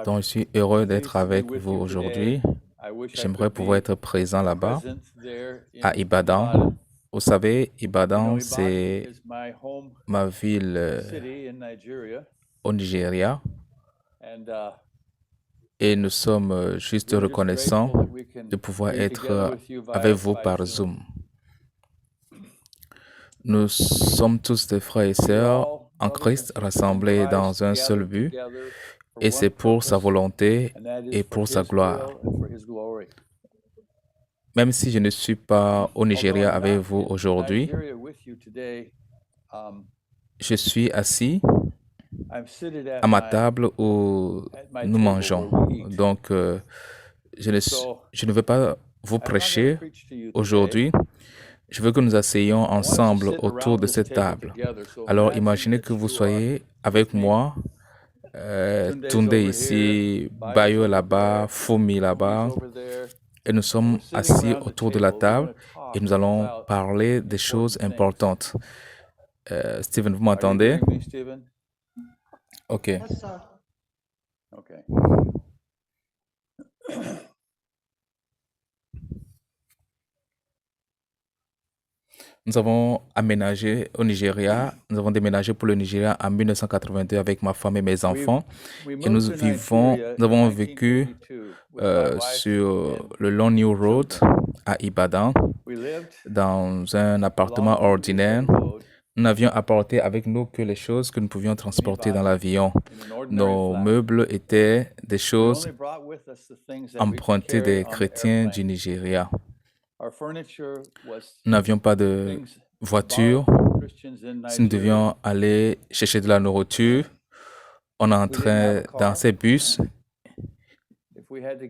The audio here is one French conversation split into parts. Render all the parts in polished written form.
Donc, je suis heureux d'être avec vous aujourd'hui. J'aimerais pouvoir être présent là-bas, à Ibadan. Vous savez, Ibadan, c'est ma ville au Nigeria et nous sommes juste reconnaissants de pouvoir être avec vous par Zoom. Nous sommes tous des frères et sœurs en Christ rassemblés dans un seul but et c'est pour sa volonté et pour sa gloire. Même si je ne suis pas au Nigeria avec vous aujourd'hui, je suis assis à ma table où nous mangeons. Donc, je ne veux pas vous prêcher aujourd'hui. Je veux que nous asseyions ensemble autour de cette table. Alors, imaginez que vous soyez avec moi, Tunde ici, Bayo là-bas, Fumi là-bas, et nous sommes assis autour de la table et nous allons parler des choses importantes. Steven, vous m'entendez? OK. Yes, sir. Okay. Nous avons aménagé au Nigeria. Nous avons déménagé pour le Nigeria en 1982 avec ma femme et mes enfants. Et nous avons vécu sur le Long New Road à Ibadan, dans un appartement ordinaire. Nous n'avions apporté avec nous que les choses que nous pouvions transporter dans l'avion. Nos meubles étaient des choses empruntées des chrétiens du Nigeria. Nous n'avions pas de voiture. Si nous devions aller chercher de la nourriture, on entrait dans ces bus.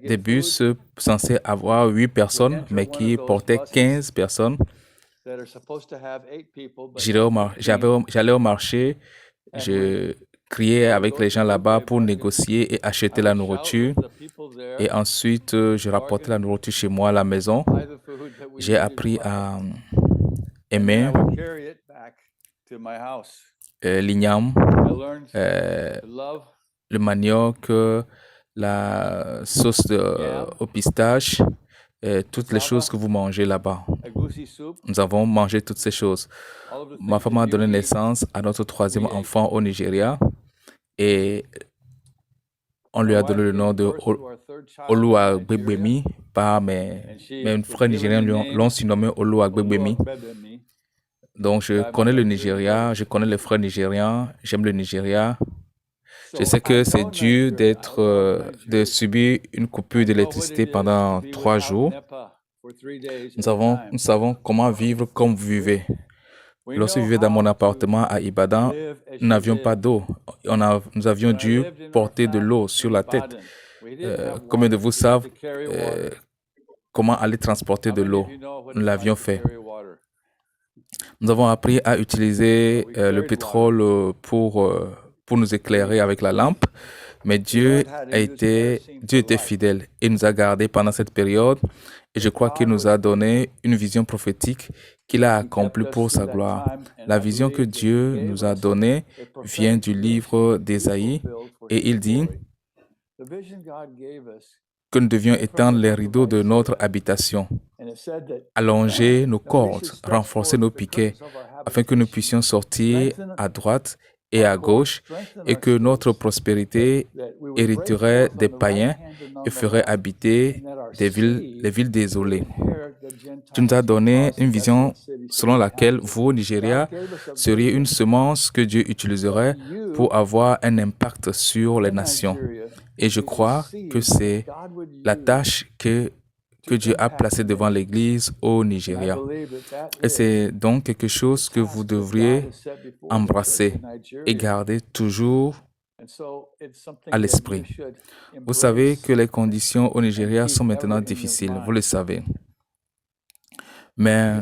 Des bus censés avoir 8 personnes, mais qui portaient 15 personnes. J'allais au marché, je criais avec les gens là-bas pour négocier et acheter la nourriture. Et ensuite, je rapportais la nourriture chez moi à la maison. J'ai appris à aimer l'igname, le manioc, la sauce au pistache, toutes les choses que vous mangez là-bas. Nous avons mangé toutes ces choses. Ma femme a donné naissance à notre troisième enfant au Nigeria et on lui a donné le nom de Oluwagbemi, par mes frères nigériens l'ont surnommé Oluwagbemi. Donc je connais le Nigeria, je connais les frères nigériens, j'aime le Nigeria. Je sais que c'est dur de subir une coupure d'électricité pendant 3 jours. Nous savons comment vivre comme vous vivez. Lorsque je vivais dans mon appartement à Ibadan, nous n'avions pas d'eau. Nous avions dû porter de l'eau sur la tête. Combien de vous savent comment aller transporter de l'eau? Nous l'avions fait. Nous avons appris à utiliser le pétrole pour nous éclairer avec la lampe. Mais Dieu était fidèle et nous a gardés pendant cette période. Et je crois qu'il nous a donné une vision prophétique qu'il a accomplie pour sa gloire. La vision que Dieu nous a donnée vient du livre d'Ésaïe et il dit que nous devions étendre les rideaux de notre habitation, allonger nos cordes, renforcer nos piquets, afin que nous puissions sortir à droite et à gauche, et que notre prospérité hériterait des païens et ferait habiter les villes désolées. Tu nous as donné une vision selon laquelle vous, au Nigeria, seriez une semence que Dieu utiliserait pour avoir un impact sur les nations. Et je crois que c'est la tâche que Dieu a placée devant l'Église au Nigeria. Et c'est donc quelque chose que vous devriez embrasser et garder toujours à l'esprit. Vous savez que les conditions au Nigeria sont maintenant difficiles, vous le savez. Mais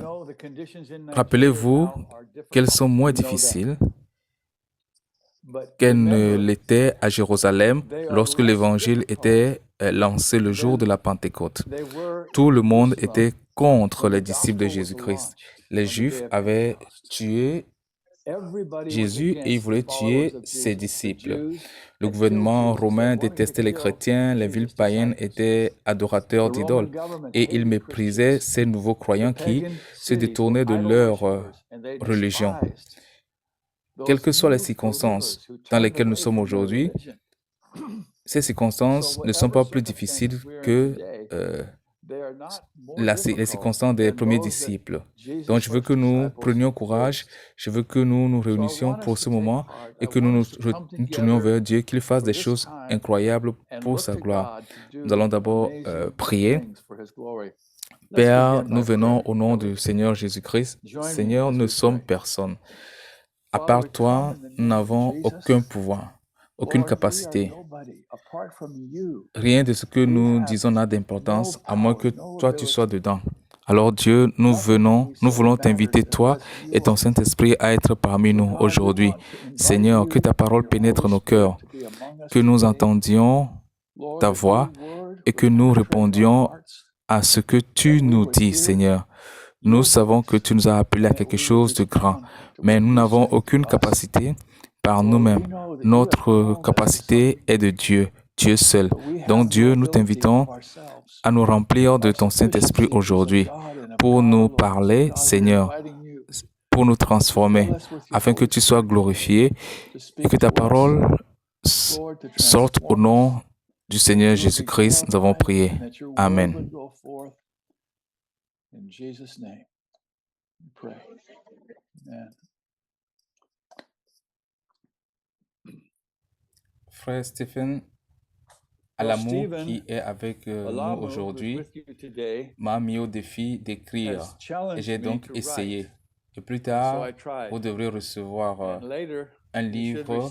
rappelez-vous qu'elles sont moins difficiles qu'elles ne l'étaient à Jérusalem lorsque l'Évangile était lancé le jour de la Pentecôte. Tout le monde était contre les disciples de Jésus-Christ. Les Juifs avaient tué Jésus et il voulait tuer ses disciples. Le gouvernement romain détestait les chrétiens, les villes païennes étaient adorateurs d'idoles et ils méprisaient ces nouveaux croyants qui se détournaient de leur religion. Quelles que soient les circonstances dans lesquelles nous sommes aujourd'hui, ces circonstances ne sont pas plus difficiles que les circonstances des premiers disciples. Donc, je veux que nous prenions courage, je veux que nous nous réunissions pour ce moment et que nous nous tournions vers Dieu, qu'il fasse des choses incroyables pour sa gloire. Nous allons d'abord prier. Père, nous venons au nom du Seigneur Jésus-Christ. Seigneur, nous sommes personne. À part toi, nous n'avons aucun pouvoir, aucune capacité. Rien de ce que nous disons n'a d'importance, à moins que toi tu sois dedans. Alors Dieu, nous voulons t'inviter, toi et ton Saint-Esprit, à être parmi nous aujourd'hui. Seigneur, que ta parole pénètre nos cœurs, que nous entendions ta voix et que nous répondions à ce que tu nous dis, Seigneur. Nous savons que tu nous as appelés à quelque chose de grand, mais nous n'avons aucune capacité par nous-mêmes. Notre capacité est de Dieu, Dieu seul. Donc Dieu, nous t'invitons à nous remplir de ton Saint-Esprit aujourd'hui pour nous parler, Seigneur, pour nous transformer, afin que tu sois glorifié et que ta parole sorte au nom du Seigneur Jésus-Christ. Nous avons prié. Amen. In Jesus' name, we pray. Amen. Frère Stephen, à l'amour qui est avec nous aujourd'hui, m'a mis au défi d'écrire et j'ai donc essayé. Et plus tard, vous devrez recevoir un livre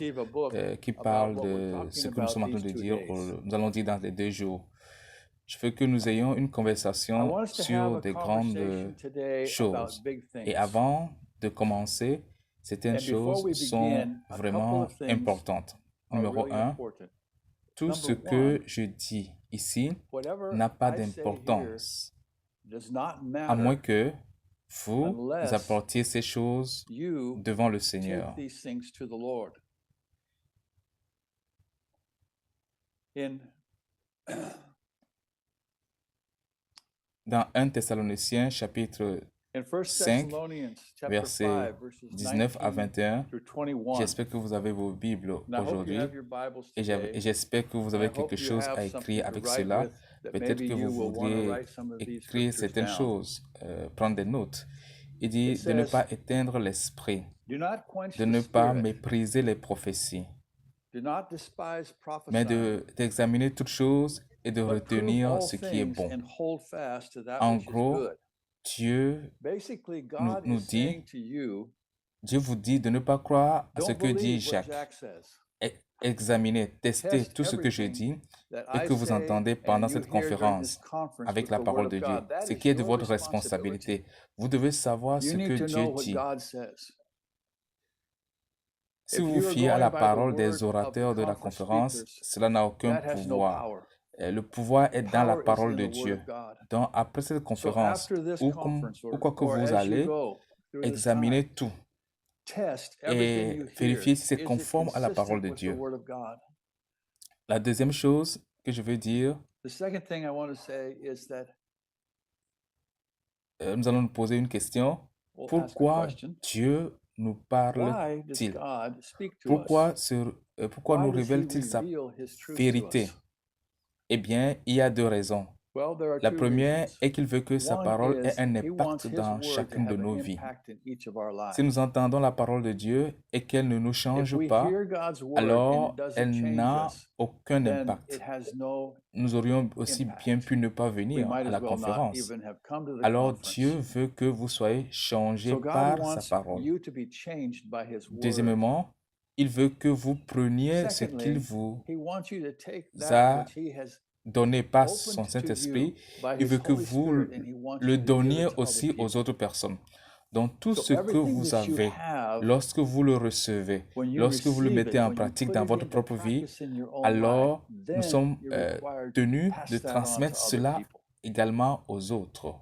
qui parle de ce que nous sommes en train de dire, nous allons dire dans les 2 jours. Je veux que nous ayons une conversation sur des grandes choses. Et avant de commencer, certaines choses sont vraiment importantes. Numéro 1, tout ce que je dis ici n'a pas d'importance, à moins que vous apportiez ces choses devant le Seigneur. Dans 1 Thessaloniciens, chapitre 5, versets 19 à 21, j'espère que vous avez vos Bibles aujourd'hui et j'espère que vous avez quelque chose à écrire avec cela. Peut-être que vous voudriez écrire certaines choses, prendre des notes. Il dit de ne pas éteindre l'esprit, de ne pas mépriser les prophéties, mais d'examiner toutes choses et de retenir ce qui est bon. En gros, Dieu nous dit, Dieu vous dit de ne pas croire à ce que dit Jacques. Examinez, testez tout ce que je dis et que vous entendez pendant cette conférence avec la parole de Dieu. Ce qui est de votre responsabilité. Vous devez savoir ce que Dieu dit. Si vous vous fiez à la parole des orateurs de la conférence, cela n'a aucun pouvoir. Le pouvoir est dans la parole de Dieu. Donc, après cette conférence, ou quoi que vous allez, examinez tout et vérifiez si c'est conforme à la parole de Dieu. La deuxième chose que je veux dire, nous allons nous poser une question. Pourquoi Dieu nous parle-t-il? Pourquoi nous révèle-t-il sa vérité? Eh bien, il y a 2 raisons. La première est qu'il veut que sa parole ait un impact dans chacune de nos vies. Si nous entendons la parole de Dieu et qu'elle ne nous change pas, alors elle n'a aucun impact. Nous aurions aussi bien pu ne pas venir à la conférence. Alors Dieu veut que vous soyez changés par sa parole. Deuxièmement, il veut que vous preniez ce qu'il vous a donné par son Saint-Esprit, il veut que vous le donniez aussi aux autres personnes. Donc tout ce que vous avez, lorsque vous le recevez, lorsque vous le mettez en pratique dans votre propre vie, alors nous sommes tenus de transmettre cela également aux autres.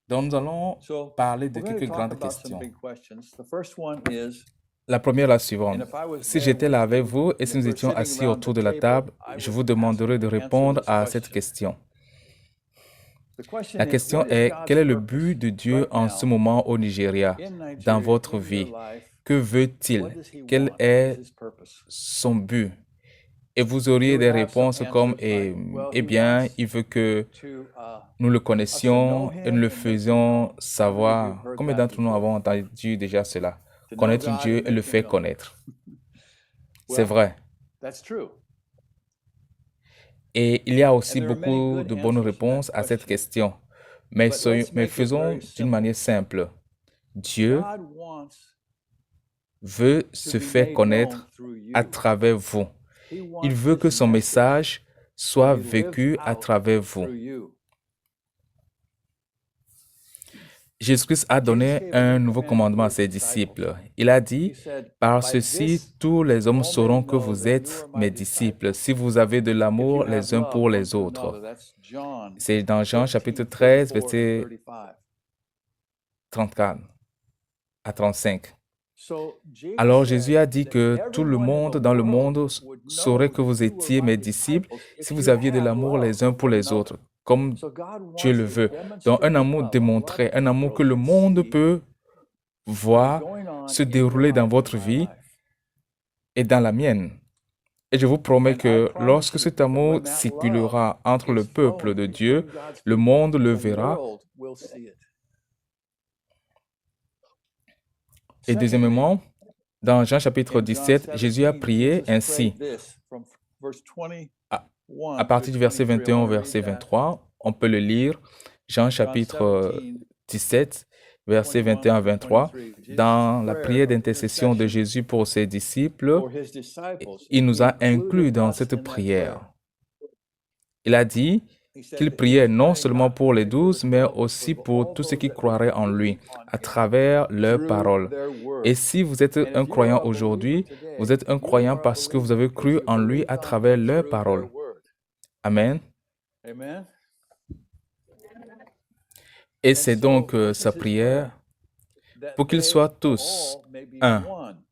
Donc, nous allons So parler de we're going to quelques talk grandes about some questions. big questions. The first one is, La première est la and suivante. if I was Si there j'étais with là avec you, vous et and si if nous we're étions sitting assis around autour the de la table, table, I je would vous ask demanderai you de to answer répondre this à cette question. question. The question La is, question what is est, God's quel est le purpose but de Dieu right en ce now moment au Nigeria, in dans Nigeria, votre in your vie? life? Que What veut-il? does he Quel want? What is est his purpose? son but? Et vous You auriez would des have some réponses comme, answers like, well, eh he bien, wants il veut que to nous le us to know connaissions et nous him le and make him faisions known. How many of you have savoir. heard Combien that d'entre nous before? avons entendu déjà cela? To know Connaître God Dieu and et le make him faire known. connaître. C'est Well, vrai. that's true. Et il y a aussi And there are many beaucoup good de bonnes answers to that réponses à cette question. question. Mais, But let's mais make it faisons very d'une simple. manière simple. Dieu God wants veut to se be faire made known connaître through à you. travers vous. He Il wants veut que his son message message to soit be lived vécu à out travers vous. through you. Jésus-Christ a Jesus donné gave a un new nouveau commandment commandement to à his ses disciples. disciples. Il a He dit, said, par by ceci, this tous les hommes all men sauront que know vous that you êtes are my mes disciples, disciples, si vous avez de if l'amour you have les uns love pour one les to autres. another. That's John C'est dans Jean chapitre 13, 13, 34 and verset 35. 34 à 35. So Jesus Alors Jésus a said dit that que tout le everyone in monde the dans le world monde would saurait know que vous that you were étiez mes my disciples disciples si if vous you aviez de had l'amour love les uns one pour for les another. autres, comme So God Dieu wants le to veut. Donc un demonstrate amour love, a démontré, love un that the amour que world le can monde see peut is voir going on se in your dérouler dans life, in votre my vie life. et dans la mienne. Et je vous promets And I que promise lorsque you cet that amour when that love circulera entre is le peuple flowing de Dieu, between God's le people, monde le the verra. world will see it. Et Secondly, deuxièmement, dans Jean chapitre in John 17, Jésus a 17, prié Jesus ainsi. prayed this from verse À, 21 à partir through du verset 23. I 21 want au to read verset that. 23, on peut le lire. Jean John chapitre 17, 17, verset 21 21 à through 23. 23. Jesus' Dans la prayer prière of d'intercession de intercession Jésus pour ses disciples, for his disciples. il And nous he a included inclus dans us cette in that prière. prayer. Il a dit He said qu'il that he priait was non praying seulement not pour les only for the 12, mais 12, but aussi for pour all tous ceux those qui that would croiraient en lui, believe on à him travers leur through parole. their Et word. si vous êtes And un if you are croyant a believer aujourd'hui, vous today, êtes un you croyant are a parce que vous believer avez because cru you en lui believed à on travers him leur through parole. their word. Amen. Amen. Et And c'est so donc this sa is his prière prayer, pour that qu'ils they soient tous all may be un, one.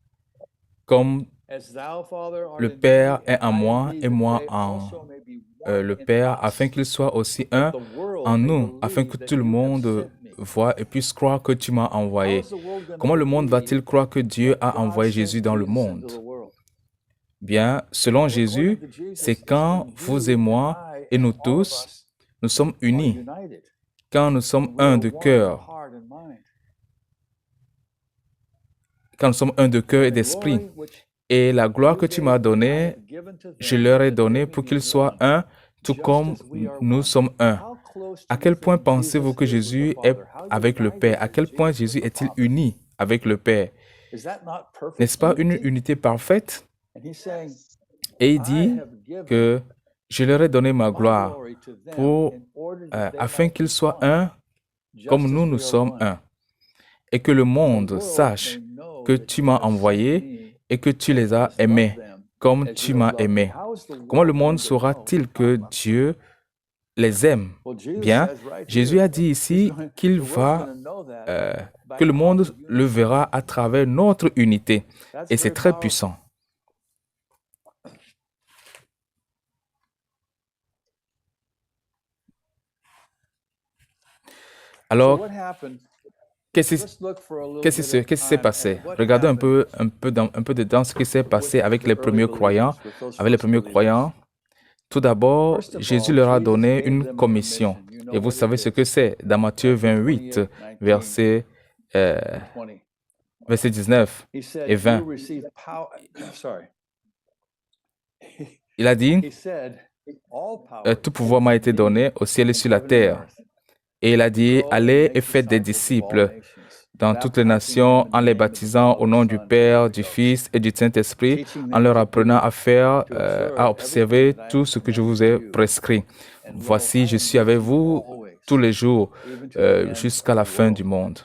comme As thou, Father, art le in Père me, est and en I in moi thee, et that moi they en also may be one le in Père, afin us, qu'ils soient aussi that un the world en may nous, afin que believe that tout le you have monde sent me. voit et puisse croire que tu m'as How envoyé. is the world going to Comment le monde va-t-il believe croire que Dieu that a God envoyé sent Jésus dans le Jesus into monde? the world? Bien, selon Well, according Jésus, to c'est Jesus, it's quand when vous et you and moi I et and nous all of tous, us nous sommes are unis, united, quand nous sommes when we un are de one in cœur, heart and mind. quand nous sommes un de cœur et And the d'esprit. glory which Et la gloire you que tu gave m'as me, I donnée, have given to je them, leur ai that donné they pour may qu'ils be soient one, un, tout just comme as we are nous one. sommes un. How close do À you quel point think pensez-vous Jesus que is with the Jésus est Father? How avec le Père? united À is quel point Jesus with Jésus the est-il Father? uni avec le Père? Is that not perfect N'est-ce pas une unity? unité parfaite? And he's saying, Et il I dit have given que je leur ai donné ma my gloire glory to them pour, in order that they afin might qu'ils be soient one, un comme just nous, as nous we are sommes one. un. Et que le That the monde world sache may know que that tu you m'as have sent envoyé me et que tu and les as hast loved aimés them comme as tu you have m'as loved me. aimé. How is the Comment le world monde going to know? saura-t-il que Dieu les aime? Well, Jesus Bien, says right Jésus here, a dit ici the world's va, going to know that euh, by que le monde our le unity. verra à travers notre unité. That's Et c'est very très powerful. puissant. So Alors, what happened? qu'est-ce Let's look for a little qui bit of s'est time passé? at what Regardons happened un peu dedans ce qui s'est passé with avec the les early premiers croyants. believers, with those Avec les first premiers believers. croyants, tout d'abord, First of Jésus all, leur a Jesus donné gave une them a commission. commission. You know Et vous what it savez ce que is. c'est dans Matthieu Matthew 28, 28, 19, verset, or 20. verset 19 He said, et 20. you receive power. Sorry. Il a dit, He said, all power tout pouvoir m'a été donné au ciel et in sur la heaven and terre. earth. Et il a dit, Go and allez et make faites des disciples of all disciples nations, dans toutes les baptizing them nations in the en les name of the baptisant au Father, nom du Son, and Père, Holy du Ghost, Fils et du Saint-Esprit, teaching en them leur to apprenant do, à faire, to à observe observer everything that I tout have ce que je commanded vous ai you. prescrit. And lo, Voici, I je am suis with avec you vous always, tous les jours, even to the end jusqu'à of la the fin world. du monde.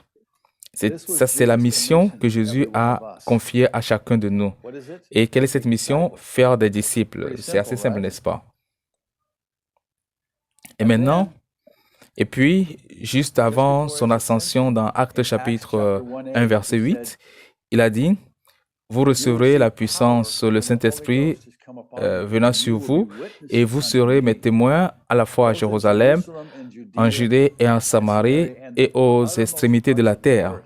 This was Ça, c'est la Jesus' mission commission que to Jésus every one of a us. confiée à chacun de nous. What is it? Et quelle est To cette make mission? disciples. Faire des disciples. Pretty C'est assez simple, simple, right? n'est-ce pas? Et And maintenant, then Et puis, juste avant son ascension dans Actes chapitre 1, verset 8, il a dit, « Vous recevrez la puissance, le Saint-Esprit venant sur vous, et vous serez mes témoins à la fois à Jérusalem, en Judée et en Samarie, et aux extrémités de la terre. »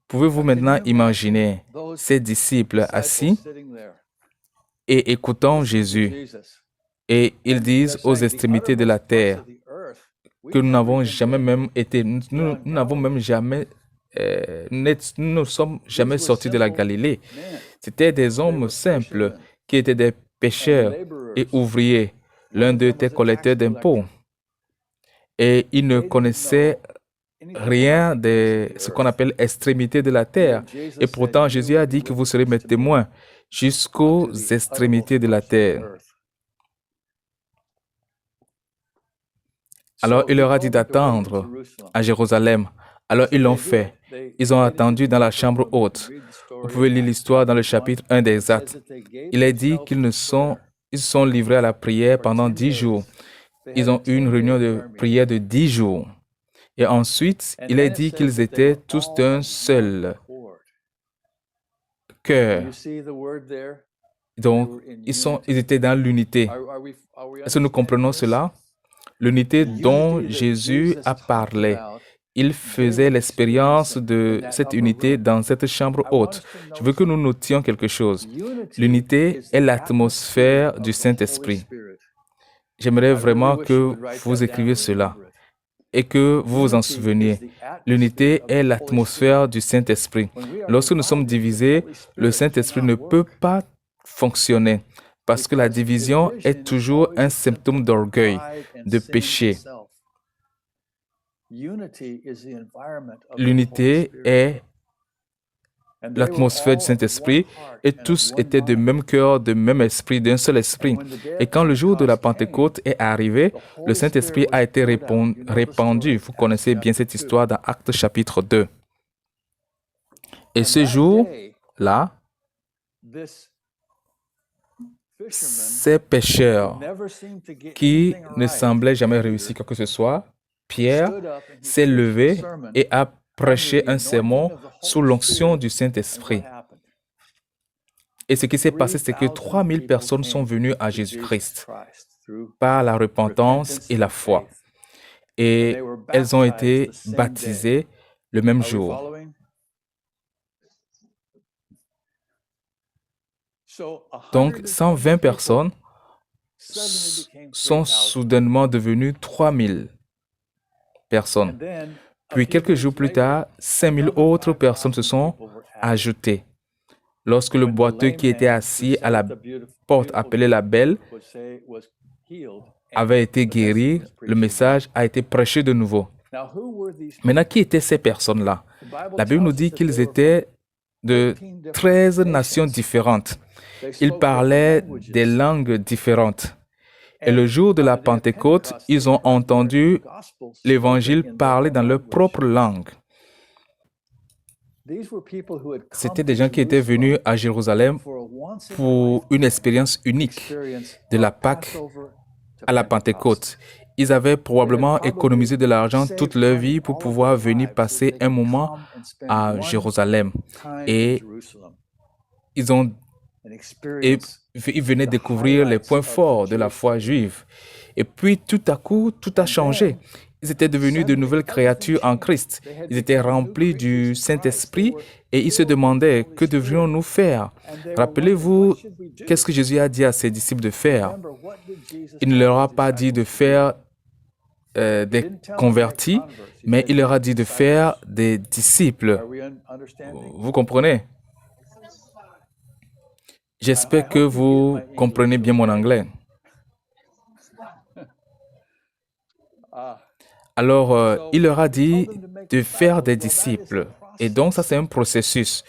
Pouvez-vous maintenant imaginer ces disciples assis et écoutant Jésus, et ils disent aux extrémités de la terre que nous n'avons jamais même été, nous n'avons même jamais, nous ne sommes jamais sortis de la Galilée. C'étaient des hommes simples qui étaient des pêcheurs et ouvriers. L'un d'eux était collecteur d'impôts. Et ils ne connaissaient rien de ce qu'on appelle extrémité de la terre. Et pourtant, Jésus a dit que vous serez mes témoins jusqu'aux extrémités de la terre. Alors, il leur a dit d'attendre à Jérusalem. Alors, ils l'ont fait. Ils ont attendu dans la chambre haute. Vous pouvez lire l'histoire dans le chapitre 1 des Actes. Il est dit qu'ils sont livrés à la prière pendant 10 jours. Ils ont eu une réunion de prière de 10 jours. Et ensuite, il est dit qu'ils étaient tous d'un seul cœur. Donc, ils étaient dans l'unité. Est-ce que nous comprenons cela? L'unité dont Jésus a parlé. Il faisait l'expérience de cette unité dans cette chambre haute. Je veux que nous notions quelque chose. L'unité est l'atmosphère du Saint-Esprit. J'aimerais vraiment que vous écriviez cela et que vous vous en souveniez. L'unité est l'atmosphère du Saint-Esprit. Lorsque nous sommes divisés, le Saint-Esprit ne peut pas fonctionner parce que la division est toujours un symptôme d'orgueil, de péché. L'unité est l'atmosphère du Saint-Esprit et tous étaient de même cœur, de même esprit, d'un seul esprit. Et quand le jour de la Pentecôte est arrivé, le Saint-Esprit a été répandu. Vous connaissez bien cette histoire dans Actes chapitre 2. Et ce jour-là, ces pécheurs qui ne semblaient jamais réussir quoi que ce soit, Pierre s'est levé et a prêché un sermon sous l'onction du Saint-Esprit. Et ce qui s'est passé, c'est que 3000 personnes sont venues à Jésus-Christ par la repentance et la foi. Et elles ont été baptisées le même jour. Donc, 120 personnes sont soudainement devenues 3000 personnes. Puis, quelques jours plus tard, 5000 autres personnes se sont ajoutées. Lorsque le boiteux qui était assis à la porte appelée la Belle avait été guéri, le message a été prêché de nouveau. Maintenant, qui étaient ces personnes-là? La Bible nous dit qu'ils étaient de 13 nations différentes. Ils parlaient des langues différentes. Et le jour de la Pentecôte, ils ont entendu l'Évangile parler dans leur propre langue. C'étaient des gens qui étaient venus à Jérusalem pour une expérience unique de la Pâque à la Pentecôte. Ils avaient probablement économisé de l'argent toute leur vie pour pouvoir venir passer un moment à Jérusalem. Et ils venaient découvrir les points forts de la foi juive. Et puis, tout à coup, tout a changé. Ils étaient devenus de nouvelles créatures en Christ. Ils étaient remplis du Saint-Esprit et ils se demandaient, que devrions-nous faire? Rappelez-vous, qu'est-ce que Jésus a dit à ses disciples de faire? Il ne leur a pas dit de faire des convertis, mais il leur a dit de faire des disciples. Vous comprenez? J'espère que vous comprenez bien mon anglais. Alors, il leur a dit de faire des disciples. Et donc, ça, c'est un processus.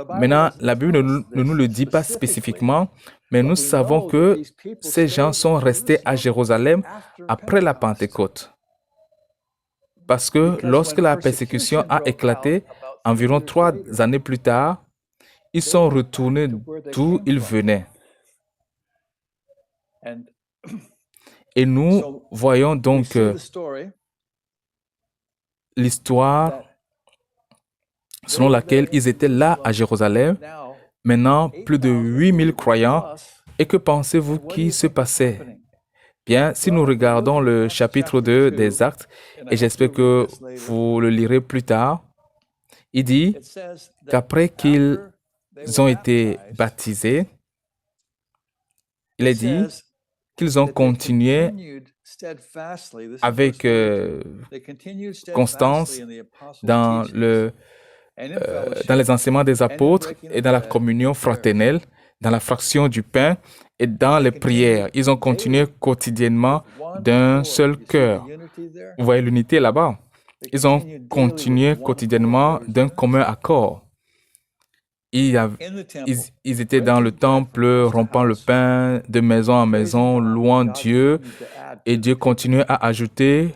Maintenant, la Bible ne nous le dit pas spécifiquement, mais nous savons que ces gens sont restés à Jérusalem après la Pentecôte. Parce que lorsque la persécution a éclaté, environ 3 années plus tard, ils sont retournés d'où ils venaient. Et nous voyons donc l'histoire selon laquelle ils étaient là à Jérusalem, maintenant plus de 8000 croyants. Et que pensez-vous qui se passait? Bien, si nous regardons le chapitre 2 des Actes, et j'espère que vous le lirez plus tard, il dit qu'après qu'ils ont été baptisés, il est dit qu'ils ont continué avec constance dans les enseignements des apôtres et dans la communion fraternelle, dans la fraction du pain et dans les prières. Ils ont continué quotidiennement d'un seul cœur. Vous voyez l'unité là-bas? Ils ont continué quotidiennement d'un commun accord. Ils étaient dans le temple, rompant le pain de maison en maison, louant Dieu, et Dieu continuait à ajouter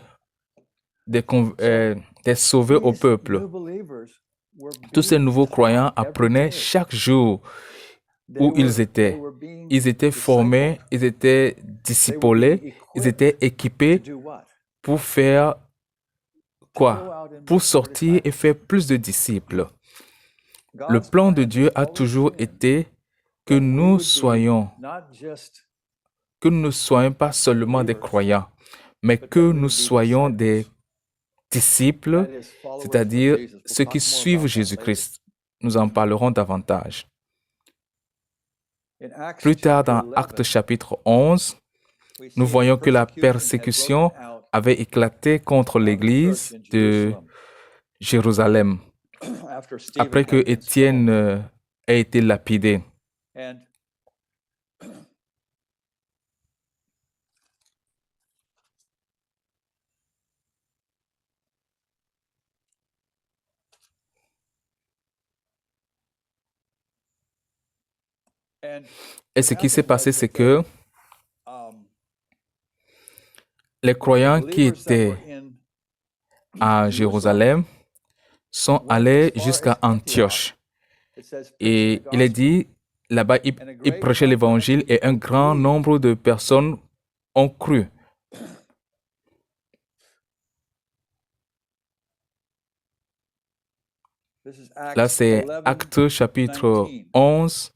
des sauvés au peuple. Tous ces nouveaux croyants apprenaient chaque jour où ils étaient. Ils étaient formés, ils étaient discipulés, ils étaient équipés pour faire quoi? Pour sortir et faire plus de disciples. Le plan de Dieu a toujours été que nous ne soyons pas seulement des croyants, mais que nous soyons des disciples, c'est-à-dire ceux qui suivent Jésus-Christ. Nous en parlerons davantage. Plus tard, dans Actes chapitre 11, nous voyons que la persécution avait éclaté contre l'Église de Jérusalem après que Étienne ait été lapidé. Et ce qui s'est passé, c'est que les croyants qui étaient à Jérusalem sont allés jusqu'à Antioche. Et il est dit, là-bas, ils prêchaient l'évangile et un grand nombre de personnes ont cru. Là, c'est Actes chapitre 11,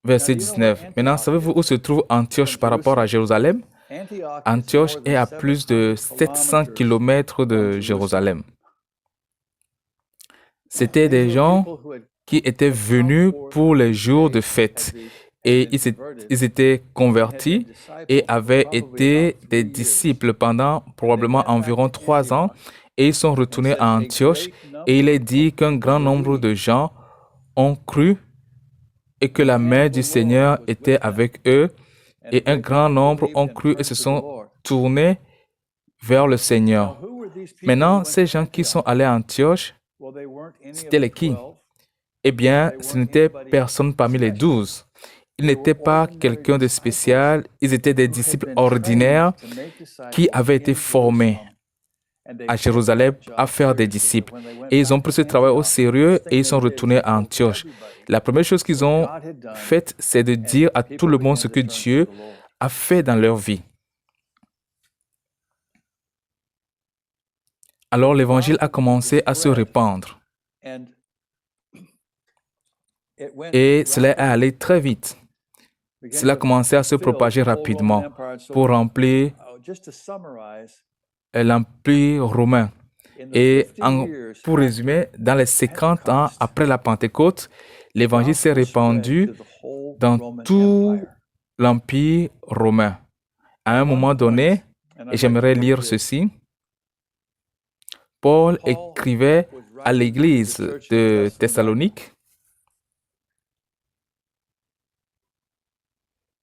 verset 19. Maintenant, savez-vous où se trouve Antioche par rapport à Jérusalem? Antioche est à plus de 700 kilomètres de Jérusalem. C'était des gens qui étaient venus pour les jours de fête et ils étaient convertis et avaient été des disciples pendant probablement environ 3 ans et ils sont retournés à Antioche et il est dit qu'un grand nombre de gens ont cru et que la main du Seigneur était avec eux et un grand nombre ont cru et se sont tournés vers le Seigneur. Maintenant, ces gens qui sont allés à Antioche, c'était les qui? Eh bien, ce n'était personne parmi les 12. Ils n'étaient pas quelqu'un de spécial, ils étaient des disciples ordinaires qui avaient été formés à Jérusalem à faire des disciples. Et ils ont pris ce travail au sérieux et ils sont retournés à Antioche. La première chose qu'ils ont faite, c'est de dire à tout le monde ce que Dieu a fait dans leur vie. Alors l'évangile a commencé à se répandre. Et cela est allé très vite. Cela a commencé à se propager rapidement pour remplir l'Empire romain. Et pour résumer, dans les 50 ans après la Pentecôte, l'évangile s'est répandu dans tout l'Empire romain. À un moment donné, et j'aimerais lire ceci, Paul écrivait à l'église de Thessalonique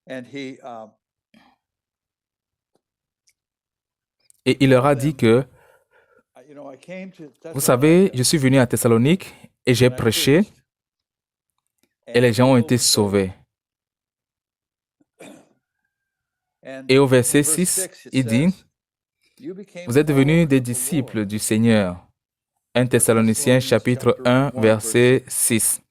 et il leur a dit que, vous savez, je suis venu à Thessalonique et j'ai prêché et les gens ont été sauvés. Et au verset 6, il dit, vous êtes devenus des disciples du Seigneur. 1 Thessaloniciens chapitre 1, verset 6.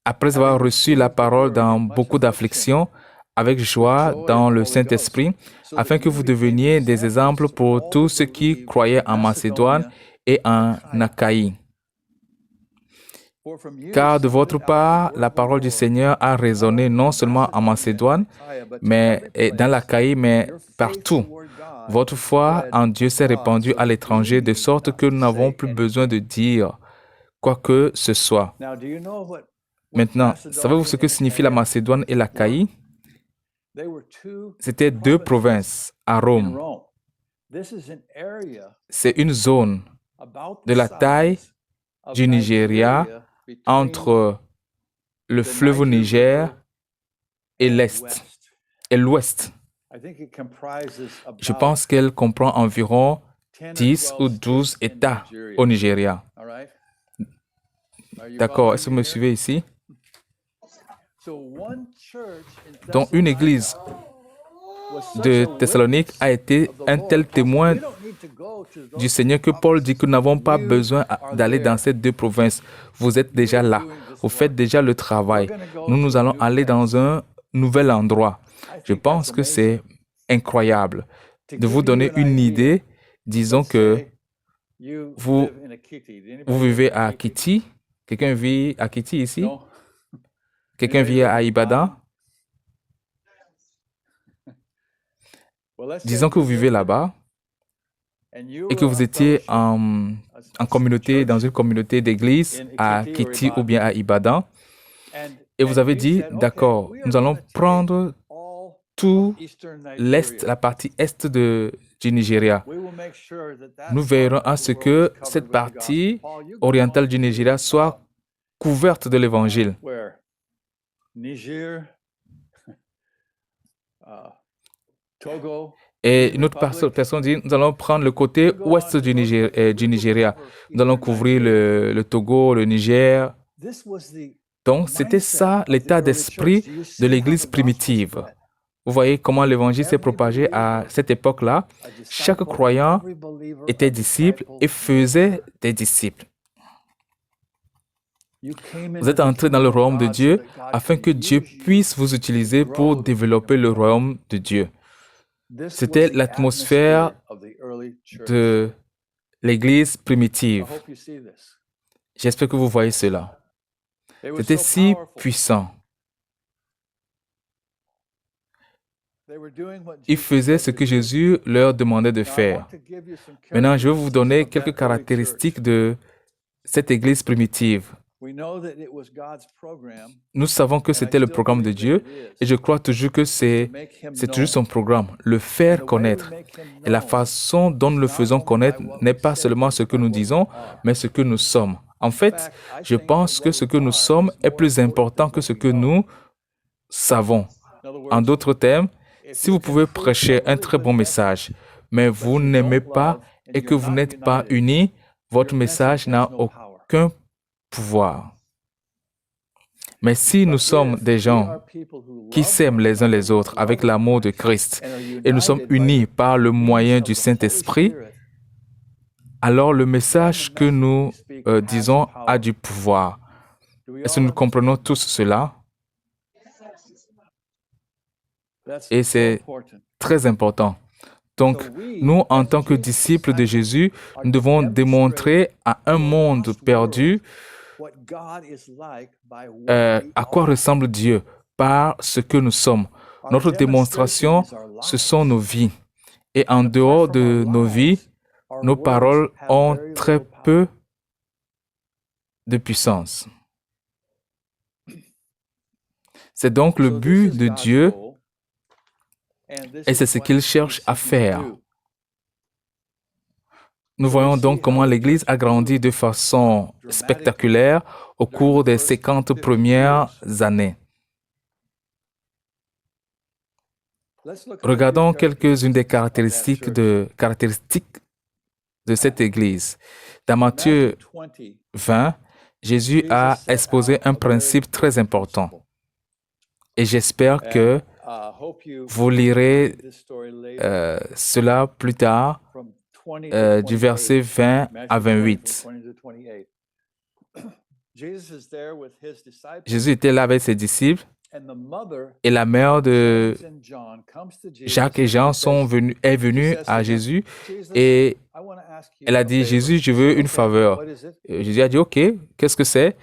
Après avoir reçu la parole dans beaucoup d'afflictions, avec joie dans le Saint-Esprit, afin que vous deveniez des exemples pour tous ceux qui croyaient en Macédoine et en Achaïe. Car de votre part, la parole du Seigneur a résonné non seulement en Macédoine, mais dans l'Achaïe, mais partout. Votre foi en Dieu s'est répandue à l'étranger, de sorte que nous n'avons plus besoin de dire quoi que ce soit. Maintenant, savez-vous ce que signifie la Macédoine et l'Achaïe? C'était deux provinces à Rome. C'est une zone de la taille du Nigeria entre le fleuve Niger et l'Est et l'Ouest. Je pense qu'elle comprend environ 10 ou 12 États au Nigeria. D'accord, est-ce que vous me suivez ici? Donc, une église de Thessalonique a été un tel témoin du Seigneur que Paul dit que nous n'avons pas besoin d'aller dans ces deux provinces. Vous êtes déjà là. Vous faites déjà le travail. Nous allons aller dans un nouvel endroit. Je pense que c'est incroyable. De vous donner une idée, disons que vous vivez à Kiti. Quelqu'un vit à Kiti ici? Quelqu'un vit à Ibadan? Disons que vous vivez là-bas et que vous étiez en communauté, dans une communauté d'église à Kiti ou bien à Ibadan. Et vous avez dit, d'accord, nous allons prendre tout l'Est, la partie Est du Nigeria. Nous veillerons à ce que cette partie orientale du Nigeria soit couverte de l'Évangile. Et une autre personne dit, nous allons prendre le côté ouest du Nigeria. Nous allons couvrir le Togo, le Niger. Donc, c'était ça l'état d'esprit de l'Église primitive. Vous voyez comment l'Évangile s'est propagé à cette époque-là. Chaque croyant était disciple et faisait des disciples. Vous êtes entrés dans le royaume de Dieu afin que Dieu puisse vous utiliser pour développer le royaume de Dieu. C'était l'atmosphère de l'Église primitive. J'espère que vous voyez cela. C'était si puissant. Ils faisaient ce que Jésus leur demandait de faire. Maintenant, je vais vous donner quelques caractéristiques de cette Église primitive. Nous savons que c'était le programme de Dieu et je crois toujours que c'est toujours son programme, le faire connaître. Et la façon dont nous le faisons connaître n'est pas seulement ce que nous disons, mais ce que nous sommes. En fait, je pense que ce que nous sommes est plus important que ce que nous savons. En d'autres termes, si vous pouvez prêcher un très bon message, mais vous n'aimez pas et que vous n'êtes pas unis, votre message n'a aucun pouvoir. Mais si nous sommes des gens qui s'aiment les uns les autres avec l'amour de Christ et nous sommes unis par le moyen du Saint-Esprit, alors le message que nous disons a du pouvoir. Est-ce que nous comprenons tous cela? Et c'est très important. Donc, nous, en tant que disciples de Jésus, nous devons démontrer à un monde perdu à quoi ressemble Dieu par ce que nous sommes. Notre démonstration, ce sont nos vies. Et en dehors de nos vies, nos paroles ont très peu de puissance. C'est donc le but de Dieu et c'est ce qu'il cherche à faire. Nous voyons donc comment l'Église a grandi de façon spectaculaire au cours des 50 premières années. Regardons quelques-unes des caractéristiques de cette Église. Dans Matthieu 20, Jésus a exposé un principe très important. Et j'espère que vous lirez cela plus tard, du verset 20 à 28. Jésus était là avec ses disciples Et la mère de Jacques et Jean est venue à Jésus et elle a dit, Jésus, je veux une faveur. Jésus a dit, OK, qu'est-ce que c'est?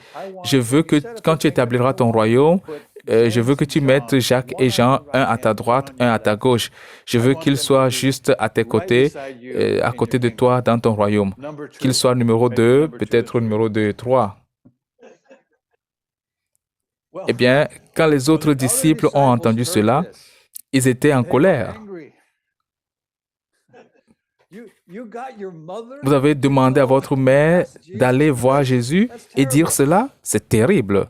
Je veux que quand tu établiras ton royaume, je veux que tu mettes Jacques et Jean, un à ta droite, un à ta gauche. Je veux qu'ils soient juste à tes côtés, à côté de toi dans ton royaume. Qu'ils soient numéro 2, peut-être numéro 2, 3. Eh bien, quand les autres disciples ont entendu cela, ils étaient en colère. Vous avez demandé à votre mère d'aller voir Jésus et dire cela? C'est terrible.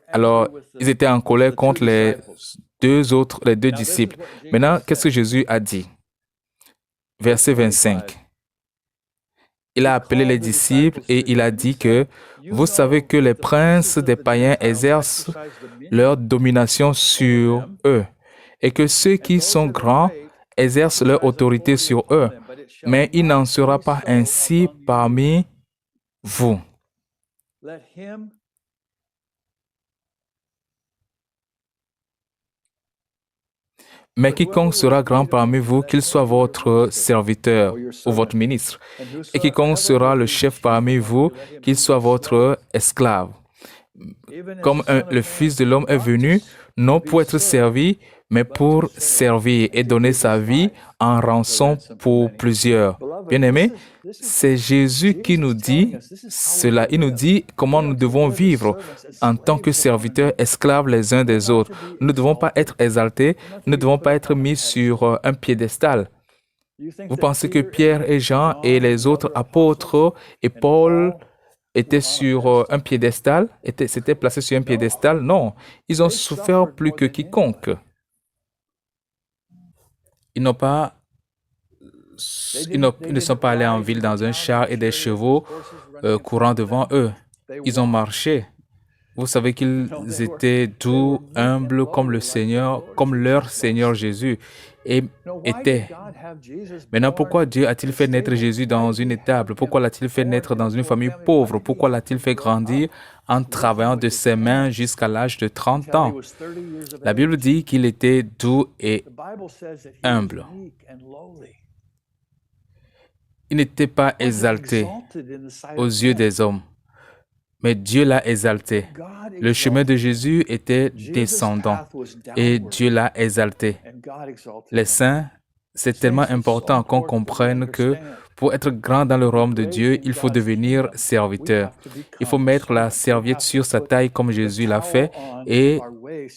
Alors, ils étaient en colère contre les deux disciples. Maintenant, qu'est-ce que Jésus a dit? Verset 25. Il a appelé les disciples et il a dit que vous savez que les princes des païens exercent leur domination sur eux et que ceux qui sont grands exercent leur autorité sur eux. Mais il n'en sera pas ainsi parmi vous. Mais quiconque sera grand parmi vous, qu'il soit votre serviteur ou votre ministre. Et quiconque sera le chef parmi vous, qu'il soit votre esclave. Comme le Fils de l'homme est venu, non pour être servi, mais pour servir et donner sa vie en rançon pour plusieurs. Bien-aimés, c'est Jésus qui nous dit cela. Il nous dit comment nous devons vivre en tant que serviteurs esclaves les uns des autres. Nous ne devons pas être exaltés, nous ne devons pas être mis sur un piédestal. Vous pensez que Pierre et Jean et les autres apôtres et Paul étaient sur un piédestal, s'étaient placés sur un piédestal? Non, ils ont souffert plus que quiconque. Ils ne sont pas allés en ville dans un char et des chevaux courant devant eux. Ils ont marché. Vous savez qu'ils étaient doux, humbles comme le Seigneur, comme leur Seigneur Jésus était. Maintenant, pourquoi Dieu a-t-il fait naître Jésus dans une étable? Pourquoi l'a-t-il fait naître dans une famille pauvre? Pourquoi l'a-t-il fait grandir en travaillant de ses mains jusqu'à l'âge de 30 ans? La Bible dit qu'il était doux et humble. Il n'était pas exalté aux yeux des hommes, mais Dieu l'a exalté. Le chemin de Jésus était descendant et Dieu l'a exalté. Les saints, c'est tellement important qu'on comprenne que pour être grand dans le royaume de Dieu, il faut devenir serviteur. Il faut mettre la serviette sur sa taille comme Jésus l'a fait et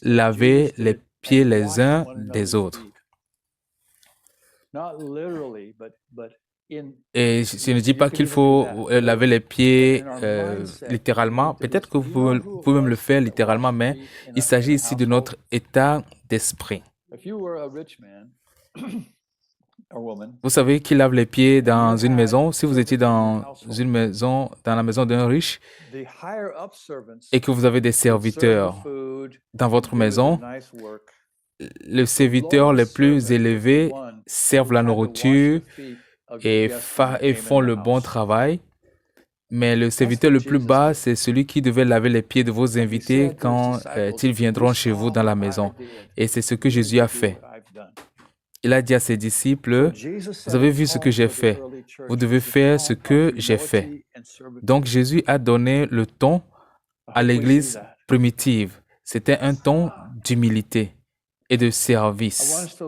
laver les pieds les uns des autres. Et je ne dis pas qu'il faut laver les pieds littéralement. Peut-être que vous pouvez même le faire littéralement, mais il s'agit ici de notre état d'esprit. Vous savez qui lave les pieds dans une maison? Si vous étiez dans la maison d'un riche et que vous avez des serviteurs dans votre maison, les serviteurs les plus élevés servent la nourriture et font le bon travail. Mais le serviteur le plus bas, c'est celui qui devait laver les pieds de vos invités quand ils viendront chez vous dans la maison. Et c'est ce que Jésus a fait. Il a dit à ses disciples, vous avez vu ce que j'ai fait. Vous devez faire ce que j'ai fait. Donc Jésus a donné le ton à l'Église primitive. C'était un ton d'humilité et de service.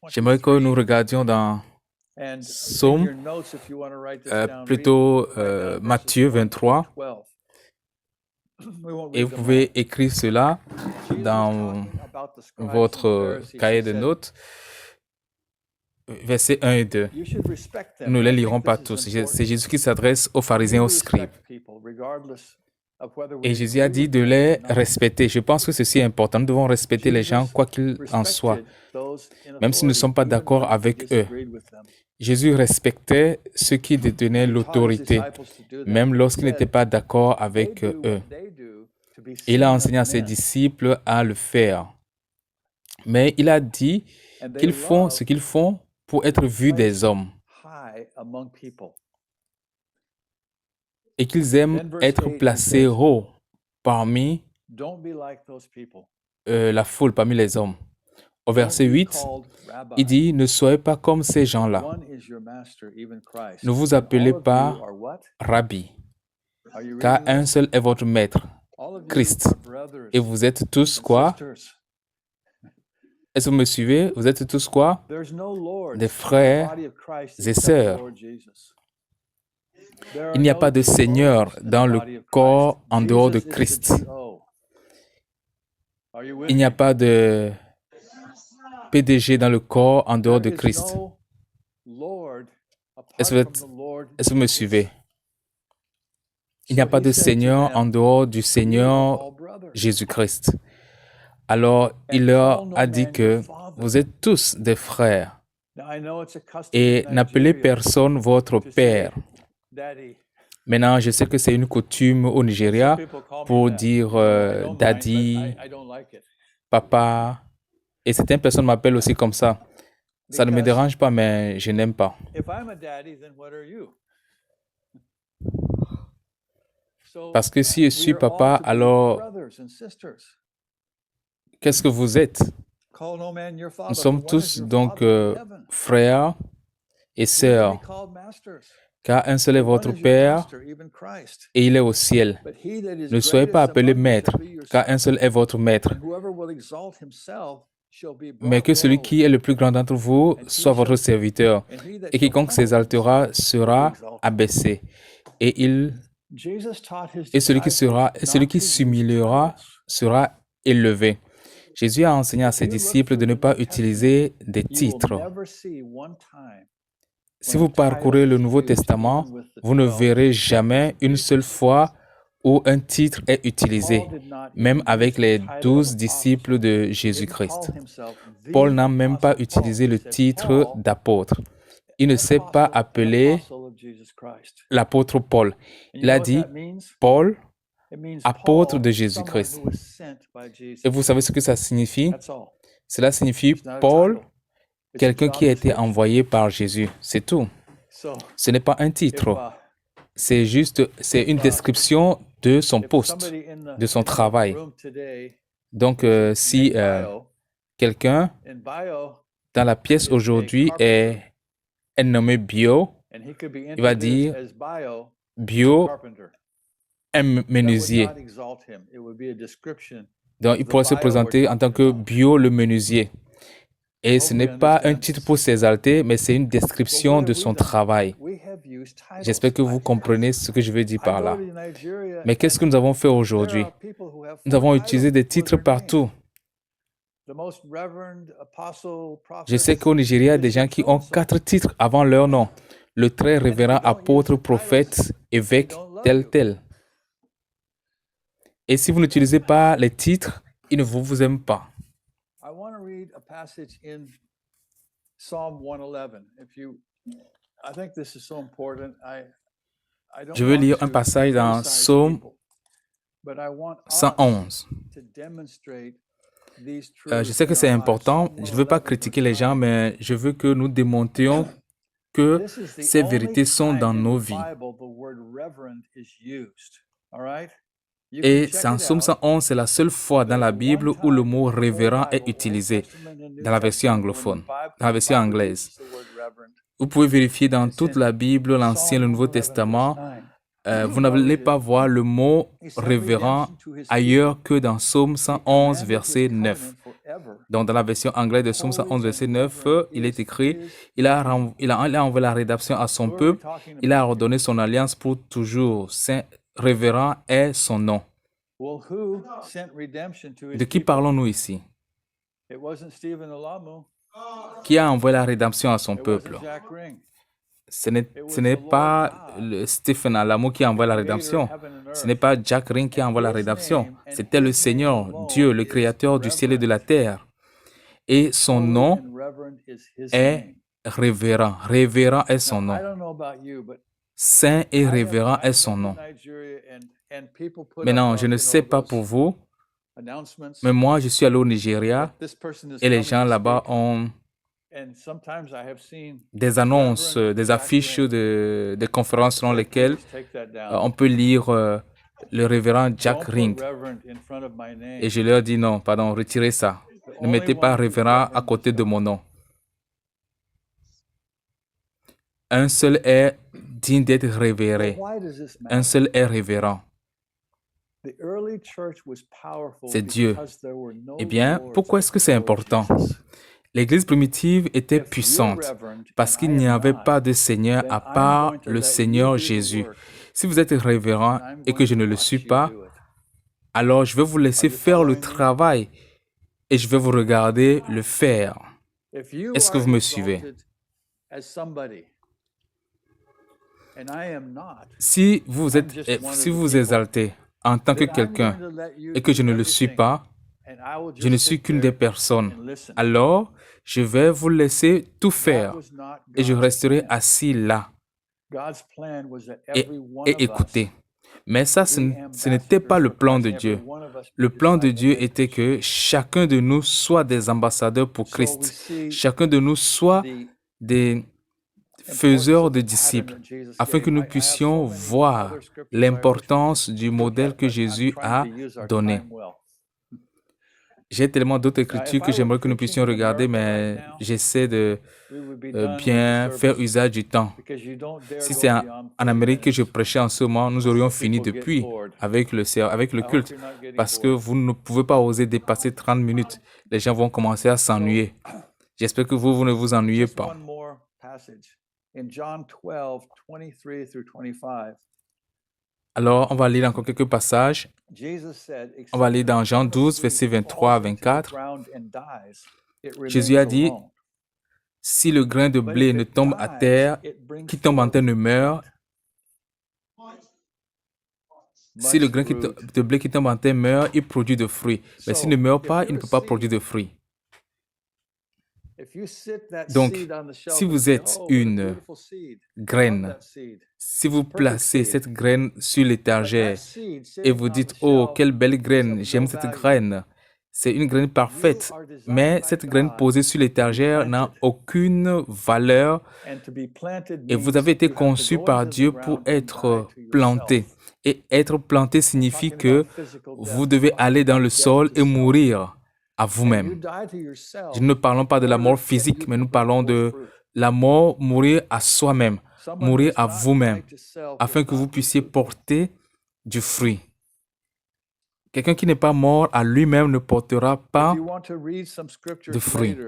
J'aimerais que nous regardions dans Psaume, plutôt Matthieu 23. Et vous pouvez écrire cela dans votre cahier de notes. Versets 1 et 2. Nous ne les lirons pas tous. C'est Jésus qui s'adresse aux pharisiens, aux scribes. Et Jésus a dit de les respecter. Je pense que ceci est important. Nous devons respecter les gens, quoi qu'il en soit, même si nous ne sommes pas d'accord avec eux. Jésus respectait ceux qui détenaient l'autorité, même lorsqu'il n'était pas d'accord avec eux. Il a enseigné à ses disciples à le faire. Mais il a dit qu'ils font ce qu'ils font pour être vus des hommes. et qu'ils aiment être placés haut parmi la foule, parmi les hommes. Au verset 8, il dit, ne soyez pas comme ces gens-là. Ne vous appelez pas Rabbi, car un seul est votre maître, Christ. Et vous êtes tous quoi? Est-ce que vous me suivez? Vous êtes tous quoi? Des frères et sœurs. Il n'y a pas de Seigneur dans le corps en dehors de Christ. Il n'y a pas de PDG dans le corps en dehors de Christ. Est-ce que vous me suivez? Il n'y a pas de Seigneur en dehors du Seigneur Jésus-Christ. Alors, il leur a dit que vous êtes tous des frères et n'appelez personne votre père. Maintenant, je sais que c'est une coutume au Nigeria pour dire daddy, papa, et certaines personnes m'appellent aussi comme ça. Ça ne me dérange pas, mais je n'aime pas. Parce que si je suis papa, alors qu'est-ce que vous êtes? Nous sommes tous donc frères et sœurs, car un seul est votre Père et il est au ciel. Ne soyez pas appelés maîtres, car un seul est votre maître. Mais que celui qui est le plus grand d'entre vous soit votre serviteur, et quiconque s'exaltera sera abaissé, et celui qui s'humiliera sera élevé. Jésus a enseigné à ses disciples de ne pas utiliser des titres. Si vous parcourez le Nouveau Testament, vous ne verrez jamais une seule fois où un titre est utilisé, même avec les 12 disciples de Jésus-Christ. Paul n'a même pas utilisé le titre d'apôtre. Il ne s'est pas appelé l'apôtre Paul. Il a dit Paul, apôtre de Jésus-Christ. Et vous savez ce que ça signifie? Cela signifie Paul, quelqu'un qui a été envoyé par Jésus. C'est tout. Ce n'est pas un titre. C'est une description de son poste, de son travail. Donc, si quelqu'un dans la pièce aujourd'hui est nommé Bio, il va dire Bio, un menuisier. Donc, il pourrait se présenter en tant que Bio le menuisier. Et ce n'est pas un titre pour s'exalter, mais c'est une description de son travail. J'espère que vous comprenez ce que je veux dire par là. Mais qu'est-ce que nous avons fait aujourd'hui? Nous avons utilisé des titres partout. Je sais qu'au Nigeria, il y a des gens qui ont 4 titres avant leur nom. Le très révérend apôtre, prophète, évêque, tel. Et si vous n'utilisez pas les titres, ils ne vous aiment pas. Je veux lire un passage dans Psaume 111. Je sais que c'est important. Je ne veux pas critiquer les gens, mais je veux que nous démontrions que ces vérités sont dans nos vies. Et en Psaume 111, c'est la seule fois dans la Bible où le mot révérend est utilisé, dans la version anglophone, dans la version anglaise. Vous pouvez vérifier dans toute la Bible, l'Ancien et le Nouveau Testament, vous n'allez pas voir le mot révérend ailleurs que dans Psaume 111, verset 9. Donc, dans la version anglaise de Psaume 111, verset 9, il est écrit, il a envoyé la rédemption à son peuple, il a ordonné son alliance pour toujours. Saint révérend est son nom. De qui parlons-nous ici? Qui a envoyé la rédemption à son peuple? Ce n'est pas Stephen Alamo qui envoie la rédemption. Ce n'est pas Jack Ring qui envoie la rédemption. C'était le Seigneur, Dieu, le Créateur du ciel et de la terre. Et son nom est révérend. Révérend est son nom. Saint et révérend est son nom. Maintenant, je ne sais pas pour vous, mais moi, je suis allé au Nigeria et les gens là-bas ont des annonces, des affiches des conférences selon lesquelles on peut lire le révérend Jack Ring. Et je leur dis non, pardon, retirez ça. Ne mettez pas révérend à côté de mon nom. Un seul est digne d'être révéré. Un seul est révérend. C'est Dieu. Eh bien, pourquoi est-ce que c'est important? L'Église primitive était puissante parce qu'il n'y avait pas de Seigneur à part le Seigneur Jésus. Si vous êtes révérend et que je ne le suis pas, alors je vais vous laisser faire le travail et je vais vous regarder le faire. Est-ce que vous me suivez? Si vous vous exaltez en tant que quelqu'un et que je ne le suis pas, je ne suis qu'une des personnes, alors je vais vous laisser tout faire et je resterai assis là et écouter. Mais ça, ce n'était pas le plan de Dieu. Le plan de Dieu était que chacun de nous soit des ambassadeurs pour Christ. Chacun de nous soit des faiseurs de disciples, afin que nous puissions voir l'importance du modèle que Jésus a donné. J'ai tellement d'autres écritures que j'aimerais que nous puissions regarder, mais j'essaie de bien faire usage du temps. Si c'est en Amérique que je prêchais en ce moment, nous aurions fini depuis avec le culte, parce que vous ne pouvez pas oser dépasser 30 minutes. Les gens vont commencer à s'ennuyer. J'espère que vous ne vous ennuyez pas. Alors, on va lire encore quelques passages. On va lire dans Jean 12, versets 23 à 24. Jésus a dit, « Si le grain de blé ne tombe à terre, qui tombe en terre ne meurt. Si le grain de blé qui tombe en terre meurt, il produit de fruits. Mais s'il ne meurt pas, il ne peut pas produire de fruits. » Donc, si vous êtes une graine, si vous placez cette graine sur l'étagère et vous dites, « Oh, quelle belle graine, j'aime cette graine. » C'est une graine parfaite, mais cette graine posée sur l'étagère n'a aucune valeur et vous avez été conçu par Dieu pour être planté. Et être planté signifie que vous devez aller dans le sol et mourir à vous-même. Nous ne parlons pas de la mort physique, mais nous parlons de la mort, mourir à soi-même, mourir à vous-même, afin que vous puissiez porter du fruit. Quelqu'un qui n'est pas mort à lui-même ne portera pas de fruits.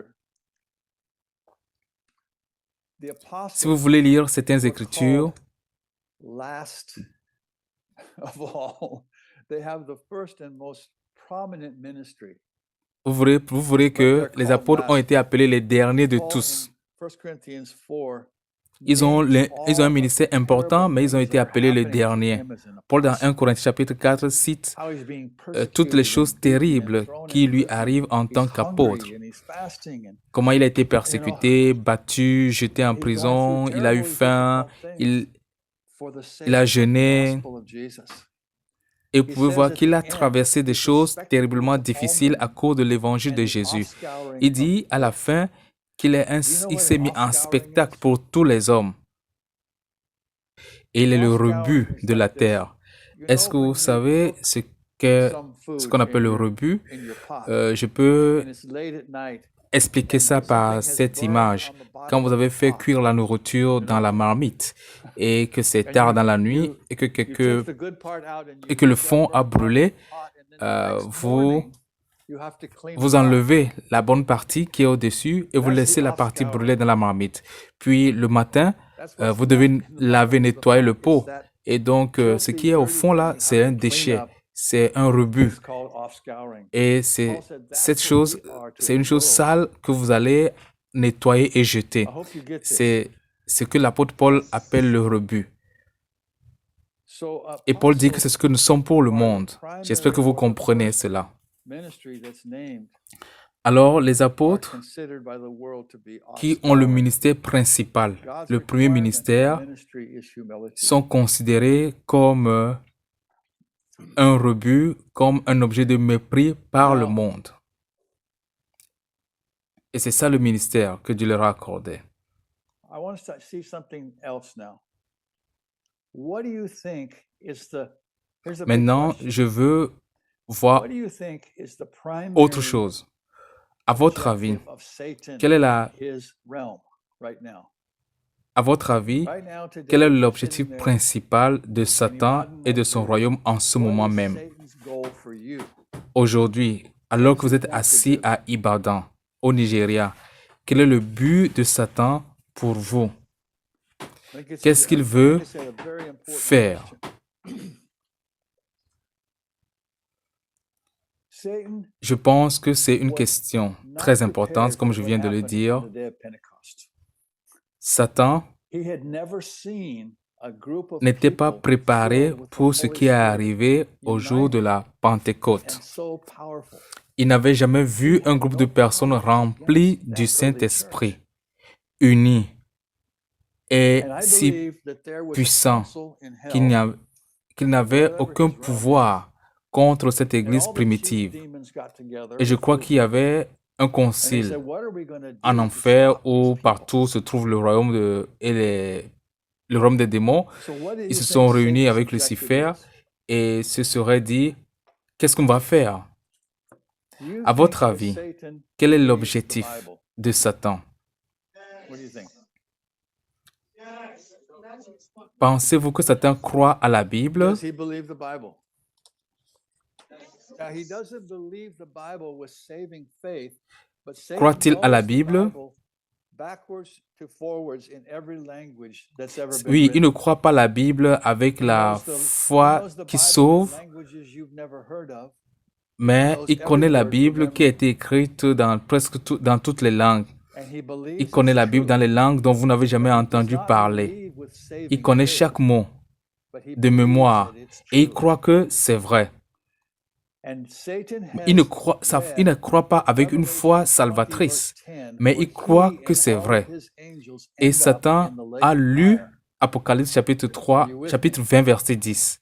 Si vous voulez lire certaines écritures, vous verrez que les apôtres ont été appelés les derniers de tous. Ils ont un ministère important, mais ils ont été appelés les derniers. Paul, dans 1 Corinthiens chapitre 4, cite toutes les choses terribles qui lui arrivent en tant qu'apôtre. Comment il a été persécuté, battu, jeté en prison, il a eu faim, il a jeûné. Et vous pouvez voir qu'il a traversé des choses terriblement difficiles à cause de l'évangile de Jésus. Il dit à la fin qu'il s'est mis en spectacle pour tous les hommes. Et il est le rebut de la terre. Est-ce que vous savez ce qu'on appelle le rebut? Je peux expliquer ça par cette image. Quand vous avez fait cuire la nourriture dans la marmite et que c'est tard dans la nuit et que le fond a brûlé, vous enlevez la bonne partie qui est au-dessus et vous laissez la partie brûlée dans la marmite. Puis le matin, vous devez laver, nettoyer le pot. Et donc, ce qui est au fond là, c'est un déchet, c'est un rebut. Et c'est une chose sale que vous allez nettoyer et jeter. C'est ce que l'apôtre Paul appelle le rebut. Et Paul dit que c'est ce que nous sommes pour le monde. J'espère que vous comprenez cela. Alors, les apôtres qui ont le ministère principal, le premier ministère, sont considérés comme un rebut, comme un objet de mépris par le monde. Et c'est ça le ministère que Dieu leur a accordé. I want us to see something else now. What do you think is the Here's a big Maintenant, question. je veux voir What do you think is the autre primary chose. À votre avis, objective of Satan quelle est and his realm right now? à votre avis, Right now, quel est today, you're l'objectif sitting there principal de Satan et de son royaume en ce moment What is même? Satan's goal for you? Aujourd'hui, alors que vous êtes assis à Ibadan, au Nigeria, quel est le but de Satan pour vous? Qu'est-ce qu'il veut faire? Satan Je pense que c'est une question très importante, comme je viens de le dire. Satan He had never seen a group of n'était pas people préparé filled with the pour ce Holy qui est Spirit, arrivé au jour de la Pentecôte. and so powerful. Il n'avait jamais vu un groupe de personnes remplies du Saint-Esprit, unis et And I si believe that there was a puissants council in qu'il hell n'avait aucun pouvoir contre cette and église all the chief primitive. demons got together Et je crois with qu'il y avait un and they concile said, what are we going to do en to enfer stop these où people? partout se trouve le royaume le royaume des démons. So what do Ils you se think sont réunis Satan's avec objective Lucifer is? et se seraient dit, qu'est-ce qu'on va faire? Do you À think votre that avis, Satan quel est believes the l'objectif Bible? de Satan? What do you think? Pensez-vous que Satan croit à la Bible? Does he believe the Bible? Now, he doesn't believe the Bible with saving faith, but Satan Croit-il à la knows the Bible? Bible backwards to forwards in every language that's ever been Oui, il ne written. croit pas la Bible avec He la knows foi he knows the qui Bible in sauve, languages you've never heard of. mais knows il connaît every la word Bible from qui a memory. été écrite dans dans toutes les langues. And he Il believes connaît it's la Bible true. dans les langues dont vous n'avez jamais But he does entendu not parler. believe with Il saving connaît faith, chaque mot but he de believes mémoire that it's et il true. croit que c'est vrai. And Satan Il ne has il ne read croit pas avec une foi Revelation 20 salvatrice, verse 10, mais where il croit he que and c'est all of vrai. his angels Et end up Satan in the lake a of lu fire. Apocalypse chapitre Are 3, you with chapitre me? 20, verset 10,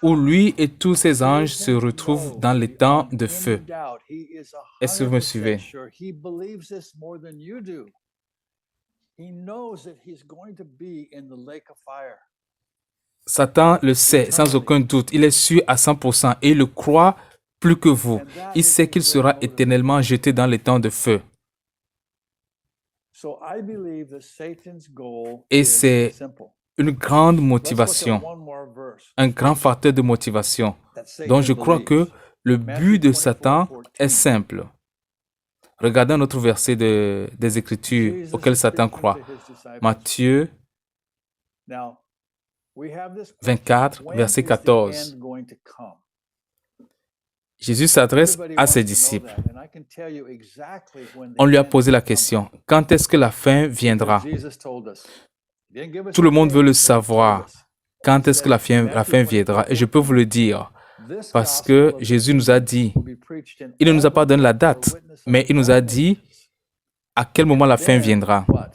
où lui et tous ses anges se Satan retrouvent knows dans les temps beyond de any feu. doubt, he is Est-ce que vous me 100% suivez? sure he believes this more than you do. He knows that he's going to be in the lake of fire. Satan le sait sans aucun doute. Il est sûr à 100% et il le croit plus que vous. And that Il is sait his qu'il great sera motivation. éternellement jeté dans les temps de feu. So I believe that Satan's goal Et is c'est simple. une grande Let's look at motivation, one more verse un grand facteur de motivation. that Donc Satan je crois que believes. le Matthew but de 24, Satan 14. est simple. Regardez un autre verset des Écritures Jesus auquel Satan speaking croit. to his disciples. Matthieu Now, we have this question, 24, when verset is the 14. end going to come? Jésus s'adresse Everybody à wants ses to know disciples. that, and I can tell you exactly when the On lui a end posé is la coming. question, quand est-ce que la fin viendra? Because Jesus told us. He didn't give us Tout a le monde date, veut le but he told savoir. us. Quand He est-ce que said, la fin Matthew viendra? 24, Et je peux vous le dire, this parce gospel que of the Jésus nous a kingdom dit, will be preached in il ne nous a all pas the donné la world for a date, witness mais unto il nous a all dit nations. à quel moment la fin Then, viendra. what?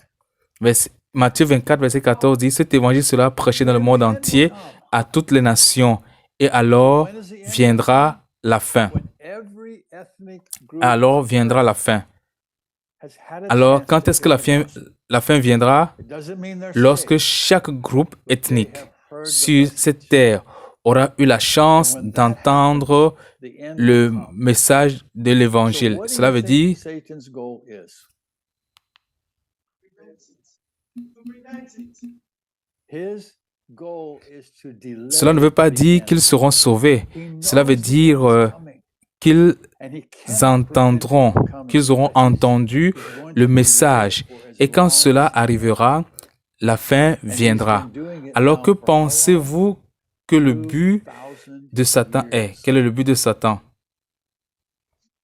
Matthieu 24, verset 14 dit, cet évangile sera prêché dans le Then monde the end will entier come. à toutes les nations, et alors When is the end going to viendra come? la fin. When every ethnic group Alors on viendra la earth fin. has had a Alors chance quand to est-ce que hear the gospel. la fin viendra? It doesn't mean they're Lorsque saved, chaque groupe but they ethnique have heard the sur cette message. terre aura eu la And chance when that d'entendre happens, the end will le come. message de So l'évangile. what do Cela you veut think dire, Satan's goal is? His goal is to cela ne delay veut pas the dire end. qu'ils seront sauvés. He Cela veut knows the end dire is coming, qu'ils and he cannot prevent entendront, it from coming, qu'ils auront but he's entendu going le to delay message. it for as Et quand long cela as he can. arrivera, la fin And he's viendra. been doing it Alors now que for how long? pensez-vous que le but 2,000 de Satan est? years. Quel est le but de Satan?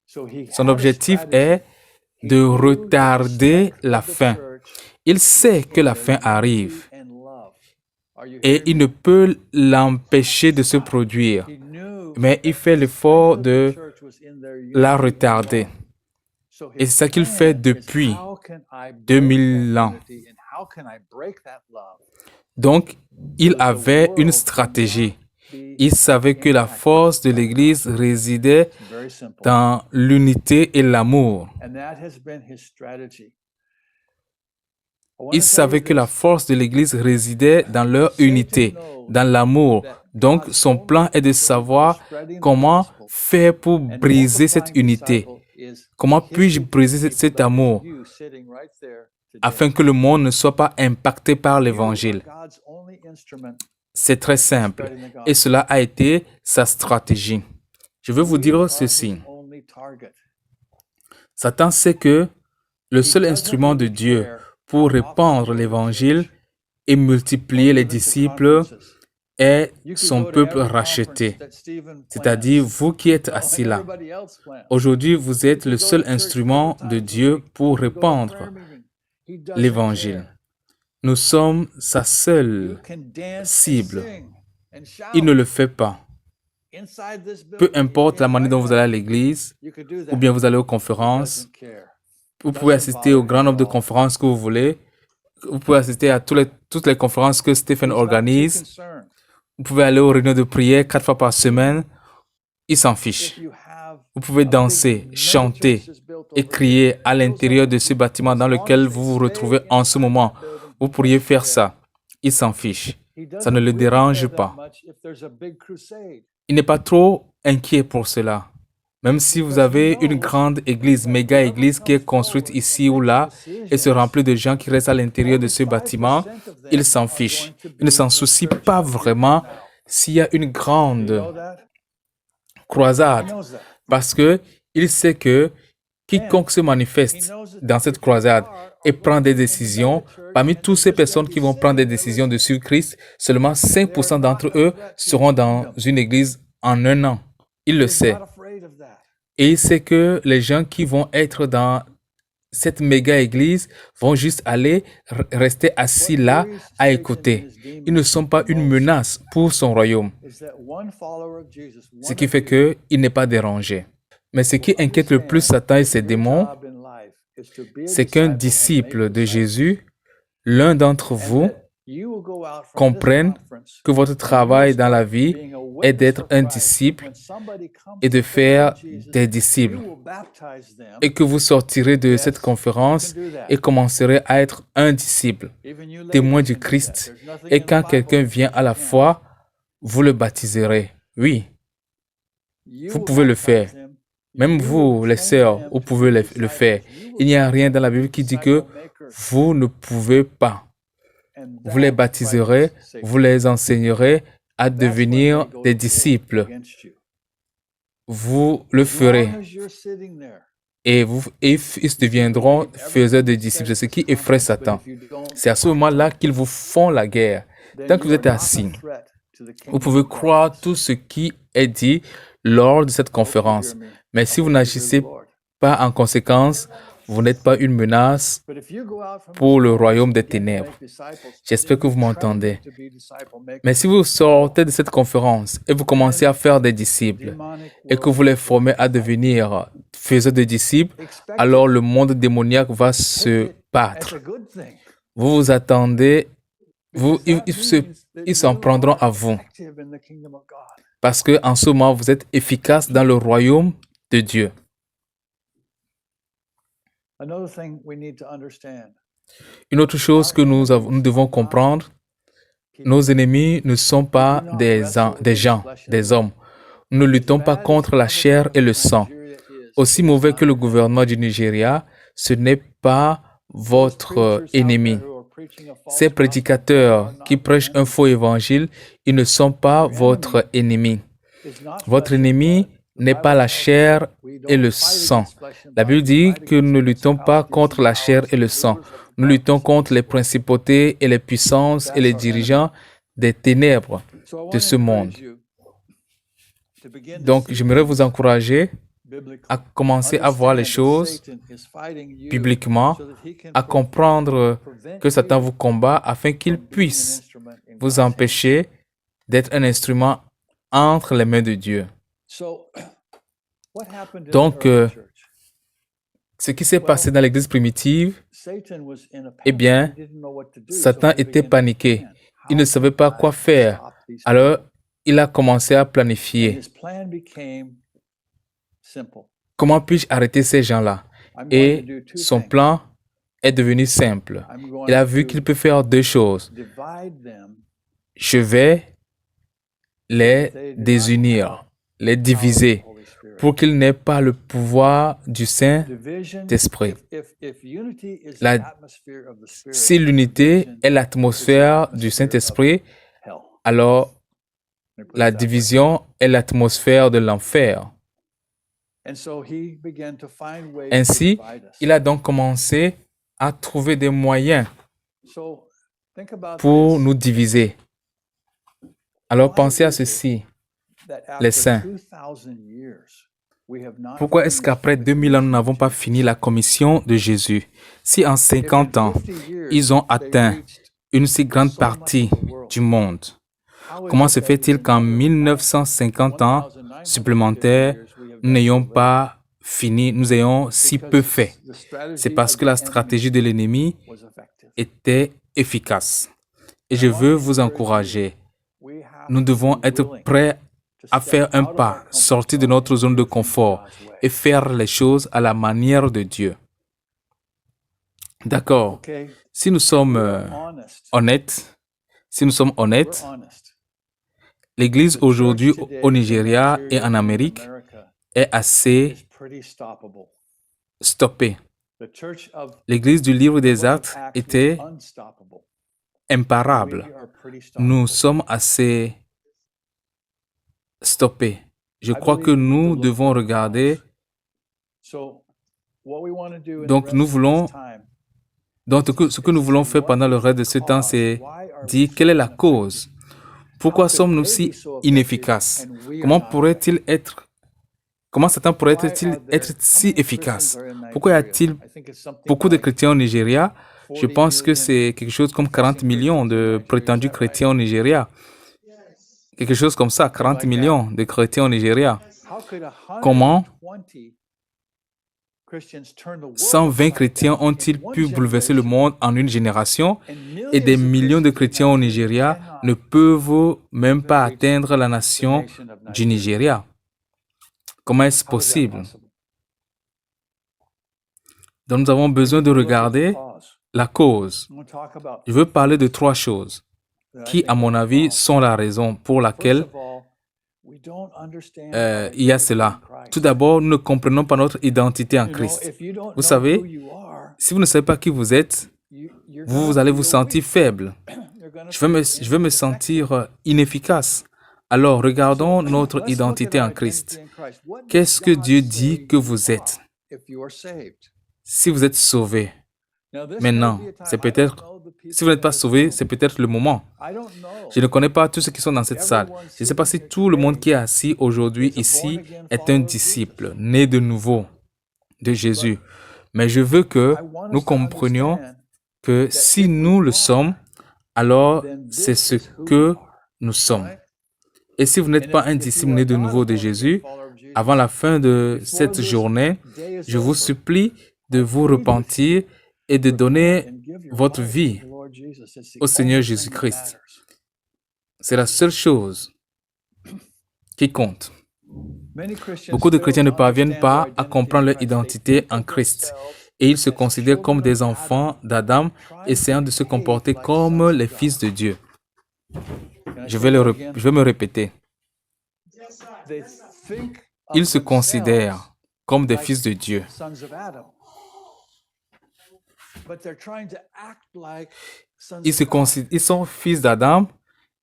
So he Son had a objectif strategy. est He de knew that the retarder strength la of the fin. church Il sait is que la in fin their arrive unity and love. Are you et hearing il me? ne peut l'empêcher de se produire, He knew mais il that fait the l'effort strength of the de church was in their la unity and retarder. love. So Et his c'est ça qu'il fait plan is depuis how can I break 2000 that ans. unity and how can I break that love Donc, il so that the avait une world stratégie. Il savait que la force de l'Église résidait dans l'unité et l'amour. Il savait que la force de l'Église résidait dans leur unité, dans l'amour. Donc, son plan est de savoir comment faire pour briser cette unité. Comment puis-je briser cet amour afin que le monde ne soit pas impacté par l'Évangile? C'est très simple et cela a été sa stratégie. Je veux vous dire ceci. Satan sait que le seul instrument de Dieu pour répandre l'Évangile et multiplier les disciples est son peuple racheté, c'est-à-dire vous qui êtes assis là. Aujourd'hui, vous êtes le seul instrument de Dieu pour répandre l'Évangile. Nous sommes sa seule cible. Il ne le fait pas. Peu importe la manière dont vous allez à l'église, ou bien vous allez aux conférences, vous pouvez assister au grand nombre de conférences que vous voulez, vous pouvez assister à toutes les conférences que Stephen organise, vous pouvez aller aux réunions de prière 4 fois par semaine, il s'en fiche. Vous pouvez danser, chanter et crier à l'intérieur de ce bâtiment dans lequel vous vous retrouvez en ce moment. Vous pourriez faire ça. Il s'en fiche. Ça ne le dérange pas. Il n'est pas trop inquiet pour cela. Même si vous avez une grande église, méga église qui est construite ici ou là et se remplit de gens qui restent à l'intérieur de ce bâtiment, il s'en fiche. Il ne s'en soucie pas vraiment s'il y a une grande croisade parce que il sait que quiconque se manifeste dans cette croisade et prend des décisions, parmi toutes ces personnes qui vont prendre des décisions de suivre Christ, seulement 5% d'entre eux seront dans une église en un an. Il le sait. Et il sait que les gens qui vont être dans cette méga église vont juste aller rester assis là à écouter. Ils ne sont pas une menace pour son royaume. Ce qui fait qu'il n'est pas dérangé. Mais ce qui inquiète le plus Satan et ses démons, c'est qu'un disciple de Jésus, l'un d'entre vous, comprenne que votre travail dans la vie est d'être un disciple et de faire des disciples. Et que vous sortirez de cette conférence et commencerez à être un disciple, témoin du Christ. Et quand quelqu'un vient à la foi, vous le baptiserez. Oui, vous pouvez le faire. Même vous, les sœurs, vous pouvez le faire. Il n'y a rien dans la Bible qui dit que vous ne pouvez pas. Vous les baptiserez, vous les enseignerez à devenir des disciples. Vous le ferez. Et ils deviendront faiseurs de disciples. C'est ce qui effraie Satan. C'est à ce moment-là qu'ils vous font la guerre. Tant que vous êtes assis, vous pouvez croire tout ce qui est dit lors de cette conférence. Mais si vous n'agissez pas en conséquence, vous n'êtes pas une menace pour le royaume des ténèbres. J'espère que vous m'entendez. Mais si vous sortez de cette conférence et vous commencez à faire des disciples et que vous les formez à devenir faiseurs de disciples, alors le monde démoniaque va se battre. Vous vous attendez, ils s'en prendront à vous. Parce qu'en ce moment, vous êtes efficace dans le royaume de Dieu. Une autre chose que nous devons comprendre, nos ennemis ne sont pas des hommes. Nous ne luttons pas contre la chair et le sang. Aussi mauvais que le gouvernement du Nigeria, ce n'est pas votre ennemi. Ces prédicateurs qui prêchent un faux évangile, ils ne sont pas votre ennemi. Votre ennemi n'est pas la chair et le sang. La Bible dit que nous ne luttons pas contre la chair et le sang. Nous luttons contre les principautés et les puissances et les dirigeants des ténèbres de ce monde. Donc, j'aimerais vous encourager à commencer à voir les choses bibliquement, à comprendre que Satan vous combat afin qu'il puisse vous empêcher d'être un instrument entre les mains de Dieu. Donc, ce qui s'est passé dans l'Église primitive, eh bien, Satan était paniqué. Il ne savait pas quoi faire. Alors, il a commencé à And planifier. his plan became simple. Comment puis-je arrêter ces gens-là? I'm going to Et do two son things. plan est devenu simple. I'm Il a going vu qu'il to peut faire deux choses. divide them Je vais so les that they do not désunir, have les the power of the diviser, Holy Spirit. pour qu'ils n'aient pas le pouvoir du Division, Saint-Esprit. if unity is the La- atmosphere of the Spirit, Si l'unité division est is the l'atmosphère du atmosphere of Saint-Esprit, hell. alors Let me put la it that way. division est l'atmosphère de l'enfer. And so he began to find ways Ainsi, to divide us. il a donc commencé à trouver des moyens So think about pour this, nous diviser. Alors Why pensez à is it ceci, that les after saints. 2000 years, we have not Pourquoi est-ce finished qu'après the 2000 ans, nous commission n'avons of pas Jesus? fini la commission de Jésus? Si en If in 50 ans, 50 years ils ont they atteint reached une si grande so much partie of the world, du monde, how is comment it se that fait-il in qu'en another 1950 ans 1950 supplémentaires, years we have nous done n'ayons so little? pas fini, nous ayons si peu Because fait? the C'est strategy parce of que the la stratégie de enemy l'ennemi was effective. était efficace. Et And je I want veux to vous encourage encourager. you, we have Nous to devons be être willing prêts to à step faire un out of our pas, comfort sortir de zone notre and zone de do things confort God's way. et faire les choses à la manière de Dieu. D'accord. Okay? Si nous If sommes we are honest, honnêtes, we're honnêtes, honest. l'Église The aujourd'hui church today au in Nigeria et Nigeria en and in Amérique America est assez is pretty stoppable. stoppée. The church of L'Église du livre the des book of Actes Acts was était unstoppable. imparable. We are pretty Nous stoppable. sommes assez stoppés. Je I crois que believe we need to nous look devons for the regarder. cause. So what we want to do in the Donc, nous rest of voulons this time Donc, is ce to que nous voulons see faire what pendant le is reste the de ce temps, cause. c'est Why are we dire so quelle est la ineffective? cause. How Pourquoi could sommes-nous they be si so effective inefficaces? and we are Comment not pourrait-il effective? être, comment Satan Why pourrait-il are être there, how si many efficace? Christians are in Pourquoi y Nigeria? a-t-il I think it's something beaucoup de like chrétiens au Nigeria? Je 40 pense que million c'est quelque chose comme 40 professing millions Christians in de Nigeria. Is prétendus that right? chrétiens au Nigeria. Quelque chose comme ça, Something 40 like that. millions de chrétiens au Nigeria. How could Comment 120 Christians turn the world 120 upside chrétiens down in ont-ils one pu bouleverser le generation? monde en une génération And et des millions millions de chrétiens au Nigeria ne peuvent même pas atteindre la nation du Nigeria? Comment est-ce How is that possible? possible? Donc nous avons We besoin need de to look at the regarder cause. la cause. I'm going to talk about Je veux three parler de things trois choses that I qui, think à mon are the avis, cause. sont la raison pour First laquelle of all, we don't understand our il y a identity cela. in Christ. Tout d'abord, nous ne comprenons pas notre identité en You know, Christ. if you don't Vous know savez, who you are, si vous ne savez pas qui vous êtes, you're vous gonna allez vous feel sentir weak. faible. You're gonna Je vais feel me ineffective. sentir inefficace. Alors, regardons notre Let's look at identité our en Christ. identity in Christ. What does Qu'est-ce que God Dieu say dit que you vous êtes are if you are saved? si vous êtes sauvé? Now, this may Maintenant, be a c'est time I don't peut-être, know the si people vous n'êtes in pas this sauvé, room. c'est peut-être le moment. I don't know Je ne connais pas tous ceux qui sont dans if cette salle. everyone Je ne sais pas sitting si here tout le monde qui est today assis aujourd'hui is a ici born-again est un follower of disciple, Jesus. né de nouveau de Jésus. But Mais je veux que I want nous us to comprenions understand que that si if nous we le sommes, are, alors then c'est this ce is who we que are. nous sommes. Right? Et si vous n'êtes And pas un if disciple you né are de not a nouveau de born-again Jésus, follower of Jesus, avant la fin de before cette this journée, day is je vous over, supplie de I vous plead with repentir you, et de repent donner and give your votre life to vie the Lord Jesus. It's the au Seigneur only thing that Jésus-Christ. matters. C'est la seule chose qui compte. Many Christians Beaucoup de fail chrétiens ne to parviennent understand their pas à identity comprendre in leur Christ. They identité think en of Christ themselves et ils se as considèrent comme children des of enfants Adam, d'Adam, trying essayant to de se behave comporter like comme sons les of fils God. de Dieu. Can I say that again? Je vais me répéter. They think Ils of se themselves considèrent comme des like fils de Dieu. sons of Adam. But they're trying to act like sons Ils, of God. ils sont fils d'Adam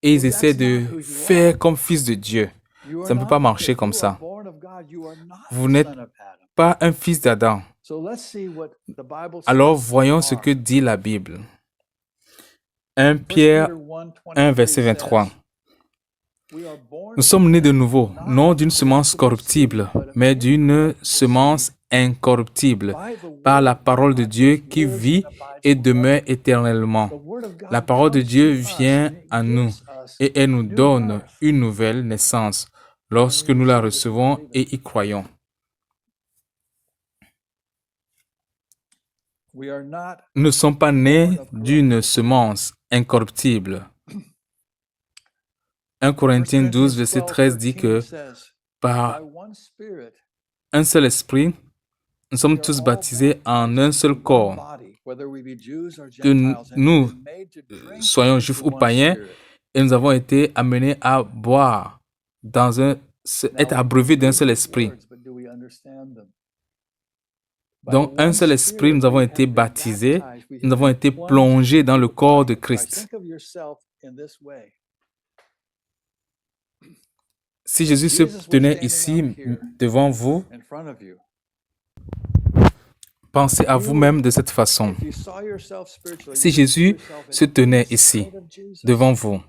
et ils Well, essaient that's de not who you faire are. comme fils de Dieu. You are Ça ne peut pas not. marcher If comme you are ça. born of God, you are not Vous a n'êtes son of Adam. pas un fils d'Adam. So let's see what the Bible Alors says voyons we ce are. que dit la Bible. 1 1 Pierre Peter 1, 1:23 verset 23. says, "We are born Nous of sommes nés de again, nouveau, non not d'une of semence corruptible corruptible, seed, but of mais d'une incorruptible semence seed, incorruptible, by the par word la of parole de God, Dieu which qui lives vit and abides et forever." demeure éternellement. The word of La God parole de comes Dieu to us vient and it à nous gives us et elle nous new donne birth une nouvelle naissance when lorsque we nous la receive it and recevons believe it. et y croyons. We are not Nous ne sommes pas nés born of d'une corruptible seed. semence incorruptible. 1 Corinthiens 12, verset 13 dit que par un seul esprit, nous sommes tous baptisés en un seul corps, que nous soyons juifs ou païens, et nous avons été amenés à boire, être abreuvés d'un seul esprit. Donc, un seul esprit, nous avons été baptisés, nous avons été plongés dans le corps de Christ. Si Jésus se tenait ici devant vous, pensez à vous-même de cette façon. Si Jésus se tenait ici devant vous,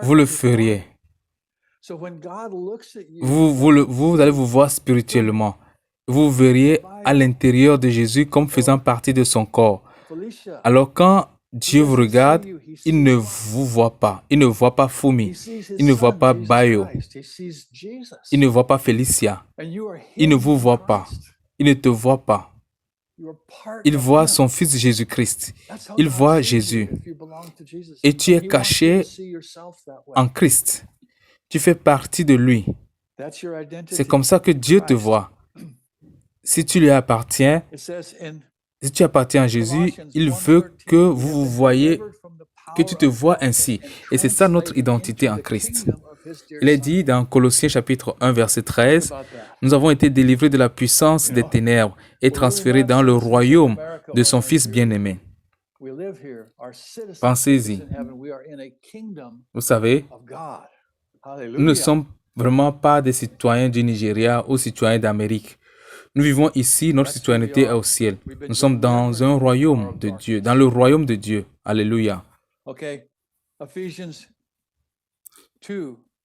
vous le feriez. Vous allez vous voir spirituellement. Vous verriez à l'intérieur de Jésus comme faisant partie de son corps. Alors quand Dieu vous regarde, il ne vous voit pas. Il ne voit pas Fumi. Il ne voit pas Bayo. Il ne voit pas Félicia. Il ne vous voit pas. Il ne te voit pas. Il voit son fils Jésus-Christ. Il voit Jésus. Et tu es caché en Christ. Tu fais partie de lui. C'est comme ça que Dieu te voit. Si tu lui appartiens, si tu appartiens à Jésus, il veut que vous vous voyez, que tu te vois ainsi. Et c'est ça notre identité en Christ. Il est dit dans Colossiens chapitre 1, verset 13, « Nous avons été délivrés de la puissance des ténèbres et transférés dans le royaume de son Fils bien-aimé. » Pensez-y. Vous savez, nous ne sommes vraiment pas des citoyens du Nigeria ou citoyens d'Amérique. Nous vivons ici, notre citoyenneté est au ciel. Nous sommes dans un royaume de Dieu, dans le royaume de Dieu. Alléluia.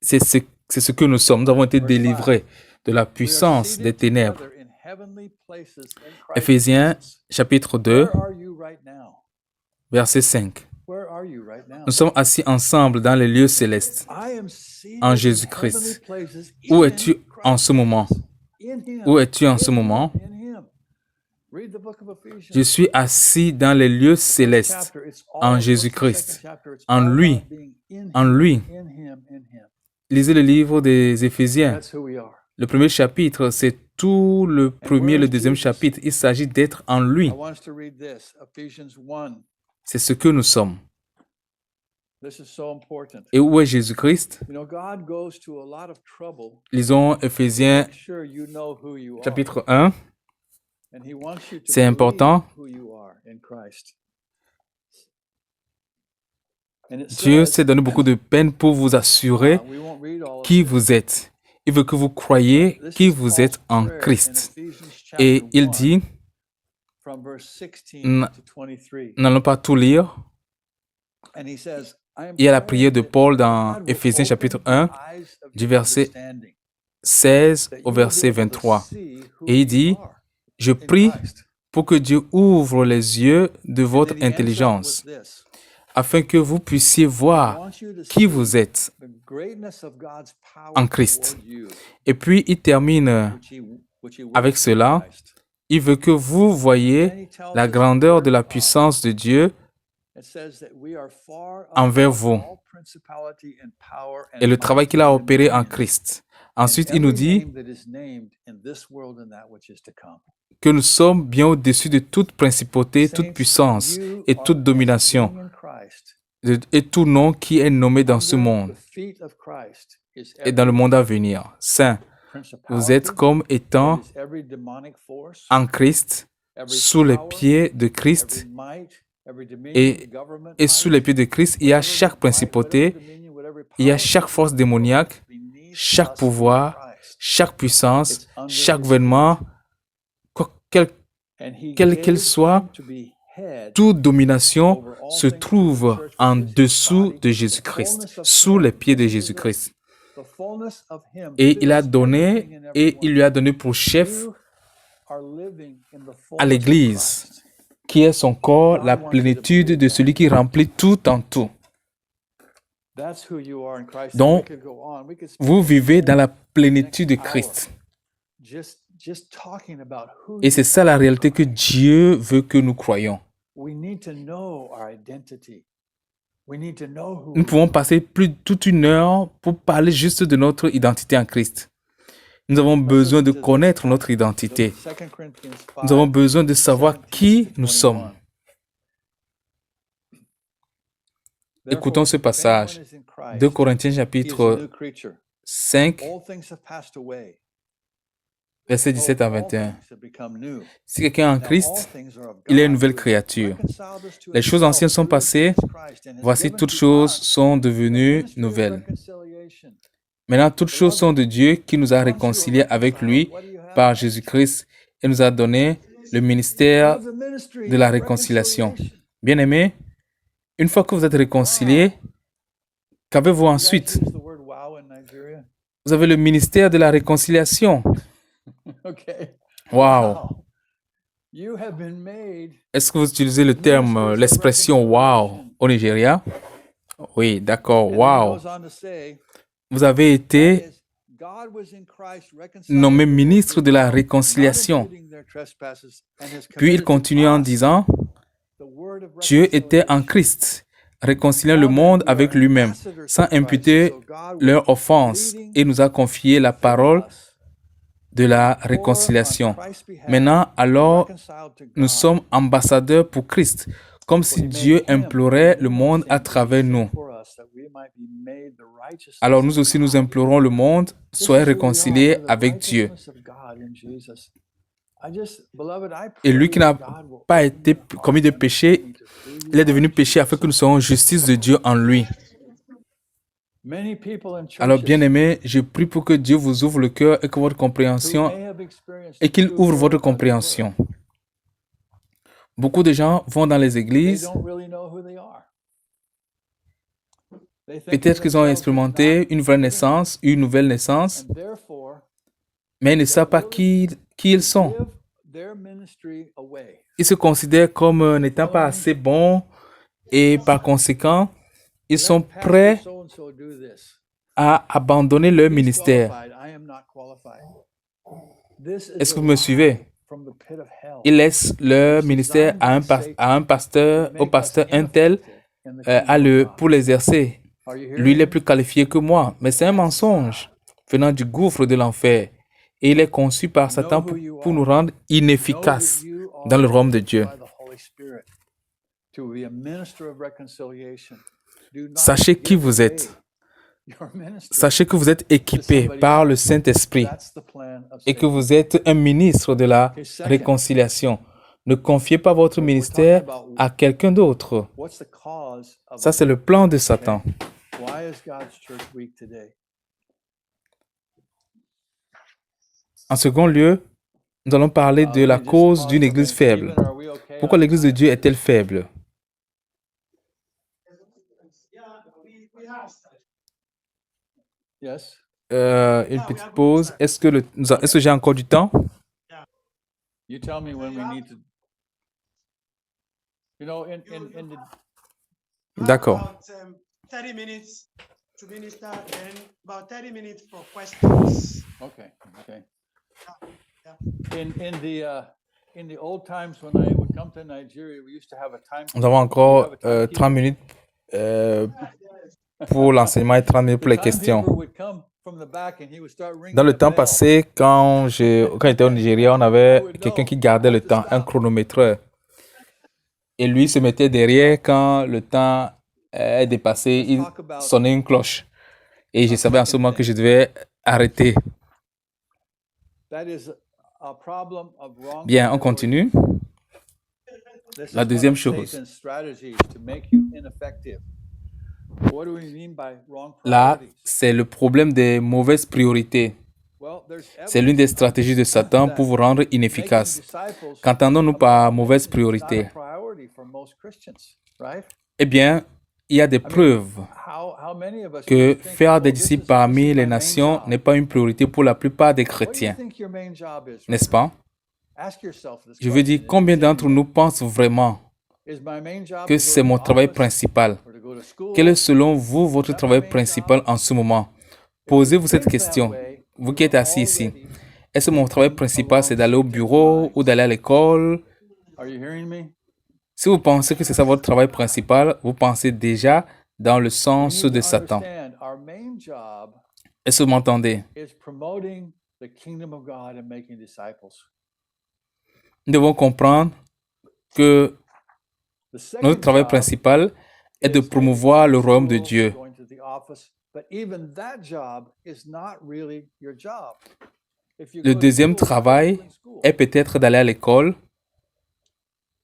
C'est ce que nous sommes. Nous avons été délivrés de la puissance des ténèbres. Éphésiens chapitre 2, verset 5. Nous sommes assis ensemble dans les lieux célestes, en Jésus-Christ. Où es-tu en ce moment? Où es-tu en ce moment? Je suis assis dans les lieux célestes, en Jésus-Christ, en lui, en lui. Lisez le livre des Éphésiens. Le premier chapitre, c'est tout le premier et le deuxième chapitre. Il s'agit d'être en lui. C'est ce que nous sommes. Et où est Jésus-Christ? Lisons Éphésiens chapitre 1. C'est important. Dieu s'est donné beaucoup de peine pour vous assurer qui vous êtes. Il veut que vous croyiez qui vous êtes en Christ. Et il dit, n'allons pas tout lire. Il y a la prière de Paul dans Éphésiens chapitre 1, du verset 16 au verset 23. Et il dit, « Je prie pour que Dieu ouvre les yeux de votre intelligence, afin que vous puissiez voir qui vous êtes en Christ. » Et puis, il termine avec cela. Il veut que vous voyiez la grandeur de la puissance de Dieu envers vous et le travail qu'il a opéré en Christ. Ensuite, il nous dit que nous sommes bien au-dessus de toute principauté, toute puissance et toute domination et tout nom qui est nommé dans ce monde et dans le monde à venir. Saint, vous êtes comme étant en Christ, sous les pieds de Christ. Et sous les pieds de Christ, il y a chaque principauté, il y a chaque force démoniaque, chaque pouvoir, chaque puissance, chaque gouvernement, quelle qu'elle soit, toute domination se trouve en dessous de Jésus-Christ, sous les pieds de Jésus-Christ. Et il lui a donné pour chef à l'Église, qui est son corps, la plénitude de celui qui remplit tout en tout. Donc, vous vivez dans la plénitude de Christ. Et c'est ça la réalité que Dieu veut que nous croyions. Nous pouvons passer plus de toute une heure pour parler juste de notre identité en Christ. Nous avons besoin de connaître notre identité. Nous avons besoin de savoir qui nous sommes. Écoutons ce passage. 2 Corinthiens chapitre 5, versets 17 à 21. Si quelqu'un est en Christ, il est une nouvelle créature. Les choses anciennes sont passées, voici toutes choses sont devenues nouvelles. Maintenant, toutes choses sont de Dieu qui nous a réconciliés avec lui par Jésus-Christ et nous a donné le ministère de la réconciliation. Bien-aimés, une fois que vous êtes réconciliés, qu'avez-vous ensuite? Vous avez le ministère de la réconciliation. Wow. Est-ce que vous utilisez le terme, l'expression wow au Nigeria? Oui, d'accord, wow. Vous avez été nommé ministre de la réconciliation. Puis il continue en disant, Dieu était en Christ, réconciliant le monde avec lui-même, sans imputer leurs offenses, et nous a confié la parole de la réconciliation. Maintenant, alors, nous sommes ambassadeurs pour Christ, comme si Dieu implorait le monde à travers nous. Alors nous aussi, nous implorons le monde, soyez réconciliés avec Dieu. Et lui qui n'a pas été commis de péché, il est devenu péché afin que nous soyons justice de Dieu en lui. Alors, bien-aimés, je prie pour que Dieu vous ouvre le cœur et que votre compréhension, et qu'il ouvre votre compréhension. Beaucoup de gens vont dans les églises. Peut-être qu'ils ont expérimenté une vraie naissance, une nouvelle naissance, mais ils ne savent pas qui ils sont. Ils se considèrent comme n'étant pas assez bons et par conséquent, ils sont prêts à abandonner leur ministère. Est-ce que vous me suivez? Ils laissent leur ministère à un pasteur, au pasteur un tel, pour l'exercer. Lui, il est plus qualifié que moi. Mais c'est un mensonge venant du gouffre de l'enfer. Et il est conçu par Satan pour nous rendre inefficaces dans le royaume de Dieu. Sachez qui vous êtes. Sachez que vous êtes équipé par le Saint-Esprit et que vous êtes un ministre de la réconciliation. Ne confiez pas votre ministère à quelqu'un d'autre. Ça, c'est le plan de Satan. En second lieu, nous allons parler de la cause d'une église faible. Pourquoi l'église de Dieu est-elle faible? Une petite pause. Est-ce que j'ai encore du temps? D'accord. Nous avons encore 30 minutes pour l'enseignement et 30 minutes pour les questions. Dans le temps passé, quand j'étais au Nigeria, on avait quelqu'un qui gardait le temps, un chronométreur. Et lui se mettait derrière quand le temps est dépassé, il sonnait une cloche. Et je savais en ce moment que je devais arrêter. Bien, on continue. La deuxième chose. Là, c'est le problème des mauvaises priorités. C'est l'une des stratégies de Satan pour vous rendre inefficace. Qu'entendons-nous par mauvaise priorité? Eh bien, il y a des preuves que faire des disciples parmi les nations n'est pas une priorité pour la plupart des chrétiens. N'est-ce pas? Je veux dire, combien d'entre nous pensent vraiment que c'est mon travail principal? Quel est selon vous votre travail principal en ce moment? Posez-vous cette question, vous qui êtes assis ici. Est-ce que mon travail principal, c'est d'aller au bureau ou d'aller à l'école? Si vous pensez que c'est ça votre travail principal, vous pensez déjà dans le We sens need de to Satan. understand our main job Est-ce que vous m'entendez? is promoting the kingdom of God and making disciples. Nous devons comprendre que The notre second travail job principal est de is promouvoir le taking royaume de school, Dieu. going to the office, but even that job is not really your job. If you Le go to deuxième school, what are you travail doing in school? est peut-être d'aller à l'école,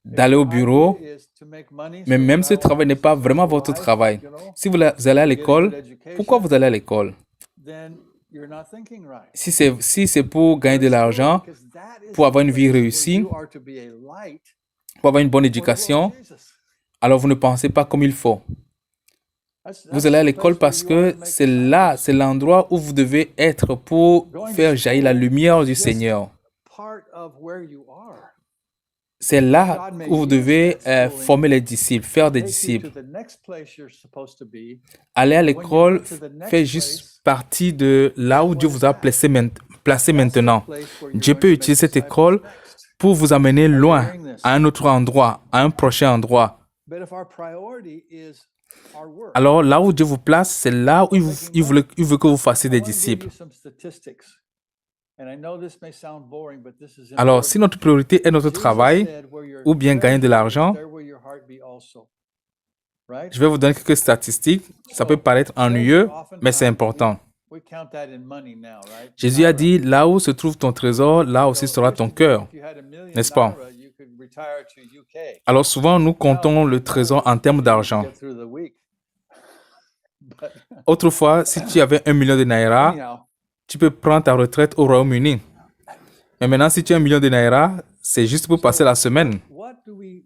If d'aller au your bureau, idea is to make money mais so même that ce I will travail have n'est a pas vraiment successful votre life, travail. you know, Si vous allez à get a good l'école, pourquoi education, vous allez à l'école? then you're not thinking right. Si c'est pour gagner You're de in school l'argent, because that is pour the avoir une vie place where réussie, you are to be a light pour avoir une bonne for the Lord éducation, Jesus. alors vous ne pensez pas comme il faut. That's Vous allez à the l'école place where parce you are que to make c'est là, disciples. c'est l'endroit où vous devez être pour Going to faire jaillir la school lumière is du just Seigneur. part of where you are. C'est là God may où vous use devez that schooling former les disciples, faire des take you disciples. to the next place you're supposed to be. Aller à When you l'école get to the next fait juste place, partie de là où Dieu vous a placé that's the maintenant. place where you're Dieu going peut to make utiliser cette disciples école next. pour vous amener Are you loin, hearing this? à un autre endroit, à un prochain endroit. But if our priority is our work, Alors là où Dieu vous place, c'est là où il veut que vous fassiez I des want to give disciples. you some statistics. And I know this may sound boring, but this is Alors important. si notre priorité est notre Jesus travail said, "Where your ou bien gagner de treasure is, l'argent, there will your heart be also." Right? je vais vous donner quelques statistiques. Ça peut So, paraître ennuyeux, mais c'est important. we count that in money now, right? Jésus a Naira. dit, là où se trouve ton trésor, là aussi So sera used ton to be, cœur. if you had $1 million, N'est-ce pas? you could retire to UK. Alors souvent, nous comptons le trésor en termes d'argent. Get through the week. But Autrefois, si tu avais 1 million de naira, anyhow, tu peux prendre ta retraite au Royaume-Uni. Mais maintenant, si tu as 1 million de naira, c'est juste pour passer la semaine.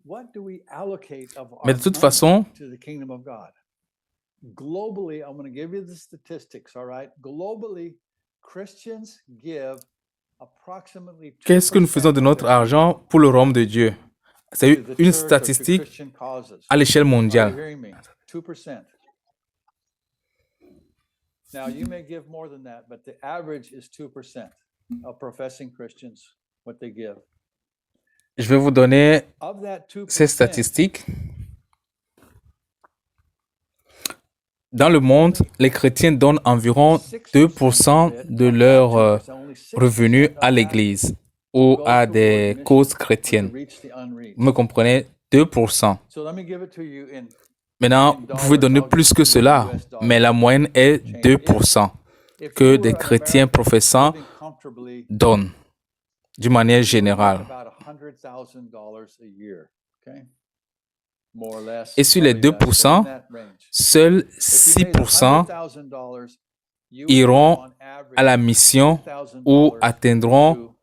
what do we allocate of our Mais de toute money façon, to the kingdom of God? Globally, I'm going to give you the statistics, all right? Globally, Christians give approximately 2% qu'est-ce que nous faisons de of notre their argent pour le royaume de Dieu? C'est to the une church or to statistique Christian causes. à l'échelle Are you mondiale. hearing me? 2%. Now, you may give more than that, but the average is 2% of professing Christians, what they give. Je vais vous donner Of that ces 2%, statistiques. Dans le monde, les chrétiens donnent environ 2% de leurs revenus à l'Église ou à des causes chrétiennes. Vous me comprenez? 2%. So let me give it to you in Maintenant, vous pouvez donner plus que cela, mais la moyenne est 2% if que you were des an chrétiens American professants living comfortably, donnent, d'une manière you would générale. have about $100,000 a year, okay? More or less. Et sur les probably less, but 2%, in that range. seuls If you made 6% $100,000, you would iront have on average à la mission $1,000 ou atteindront to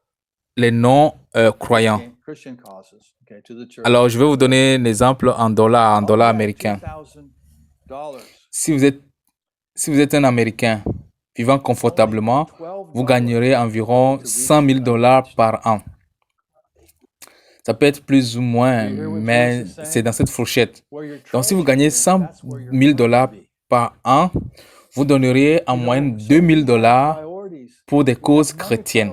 les non-croyants. Christian causes, okay, to the church. Alors, je vais vous donner un exemple en dollars américains. $2,000, Si vous êtes un Américain vivant confortablement, vous gagnerez environ 100 000 dollars par an. Ça peut être plus ou moins, mais c'est dans cette fourchette. Donc, si vous gagnez 100 000 dollars par an, vous donneriez en moyenne 2 000 dollars pour des causes chrétiennes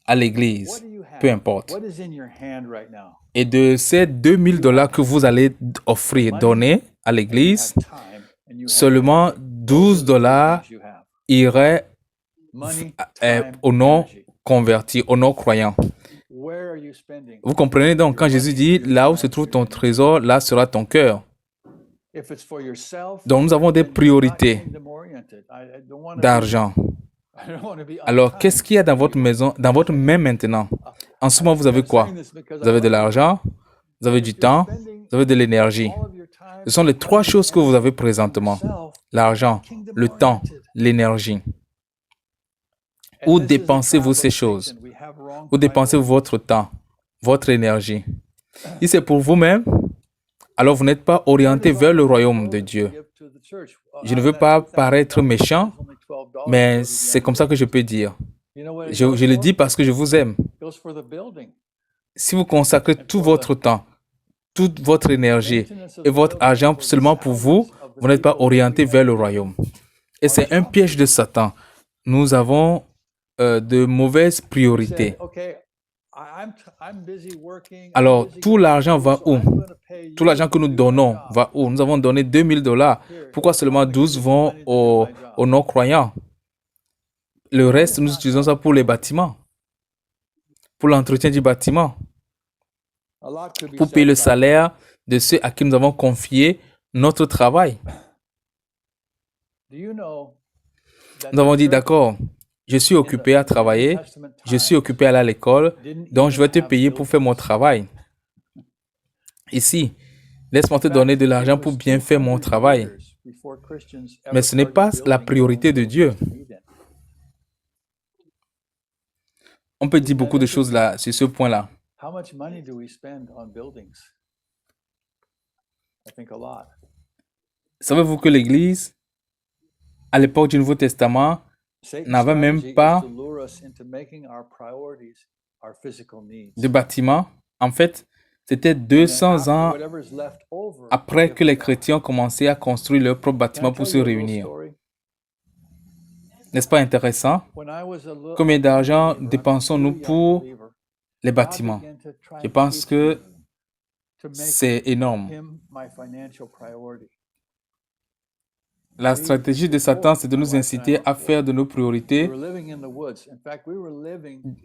à l'église, peu importe. What is in your hand right now? Et de ces 2 000 dollars que vous allez offrir, donner à l'église, You have time and you have seulement 12 dollars things you have. iraient Money, time, aux non energy. convertis, aux non croyants. Where are you spending? Vous comprenez donc, quand Jésus dit, là où se trouve ton trésor, là sera ton cœur. If it's for yourself, Donc nous avons des then you're not priorités kingdom-oriented. I don't wanna be- d'argent. I don't wanna be Alors, unkind. qu'est-ce qu'il y a dans votre maison, dans votre main maintenant? En ce moment, vous avez quoi? I'm saying this because Vous avez I de love you. l'argent, vous avez du If you're temps, spending vous avez de l'énergie. all of your time Ce sont les trois choses que vous avez présentement. yourself, L'argent, le temps, l'énergie. and Où this is the dépensez-vous trap ces of choses? Satan. We have wrong Où dépensez-vous priorities. votre temps, votre énergie? Si c'est pour vous-même, alors vous n'êtes pas orienté vers le royaume de Dieu. Je ne veux pas paraître méchant, mais c'est comme ça que je peux dire. Je le dis parce que je vous aime. Si vous consacrez tout votre temps, toute votre énergie et votre argent seulement pour vous, vous n'êtes pas orienté vers le royaume. Et c'est un piège de Satan. Nous avons de mauvaises priorités. Alors, tout l'argent va où? Tout l'argent que nous donnons va où? Nous avons donné $2000. Pourquoi seulement 12 vont aux non-croyants? Le reste, nous utilisons ça pour les bâtiments, pour l'entretien du bâtiment, pour payer le salaire de ceux à qui nous avons confié notre travail. Nous avons dit, d'accord, je suis occupé à travailler, je suis occupé à aller à l'école, donc je vais te payer pour faire mon travail. Ici, laisse-moi te donner de l'argent pour bien faire mon travail. Mais ce n'est pas la priorité de Dieu. On peut dire beaucoup de choses là, sur ce point-là. Savez-vous que l'Église, à l'époque du Nouveau Testament, n'avait même pas de bâtiment? En fait, c'était 200 ans après que les chrétiens ont commencé à construire leur propre bâtiment pour se réunir. N'est-ce pas intéressant? Combien d'argent dépensons-nous pour les bâtiments? Je pense que c'est énorme. La stratégie de Satan, c'est de nous inciter à faire de nos priorités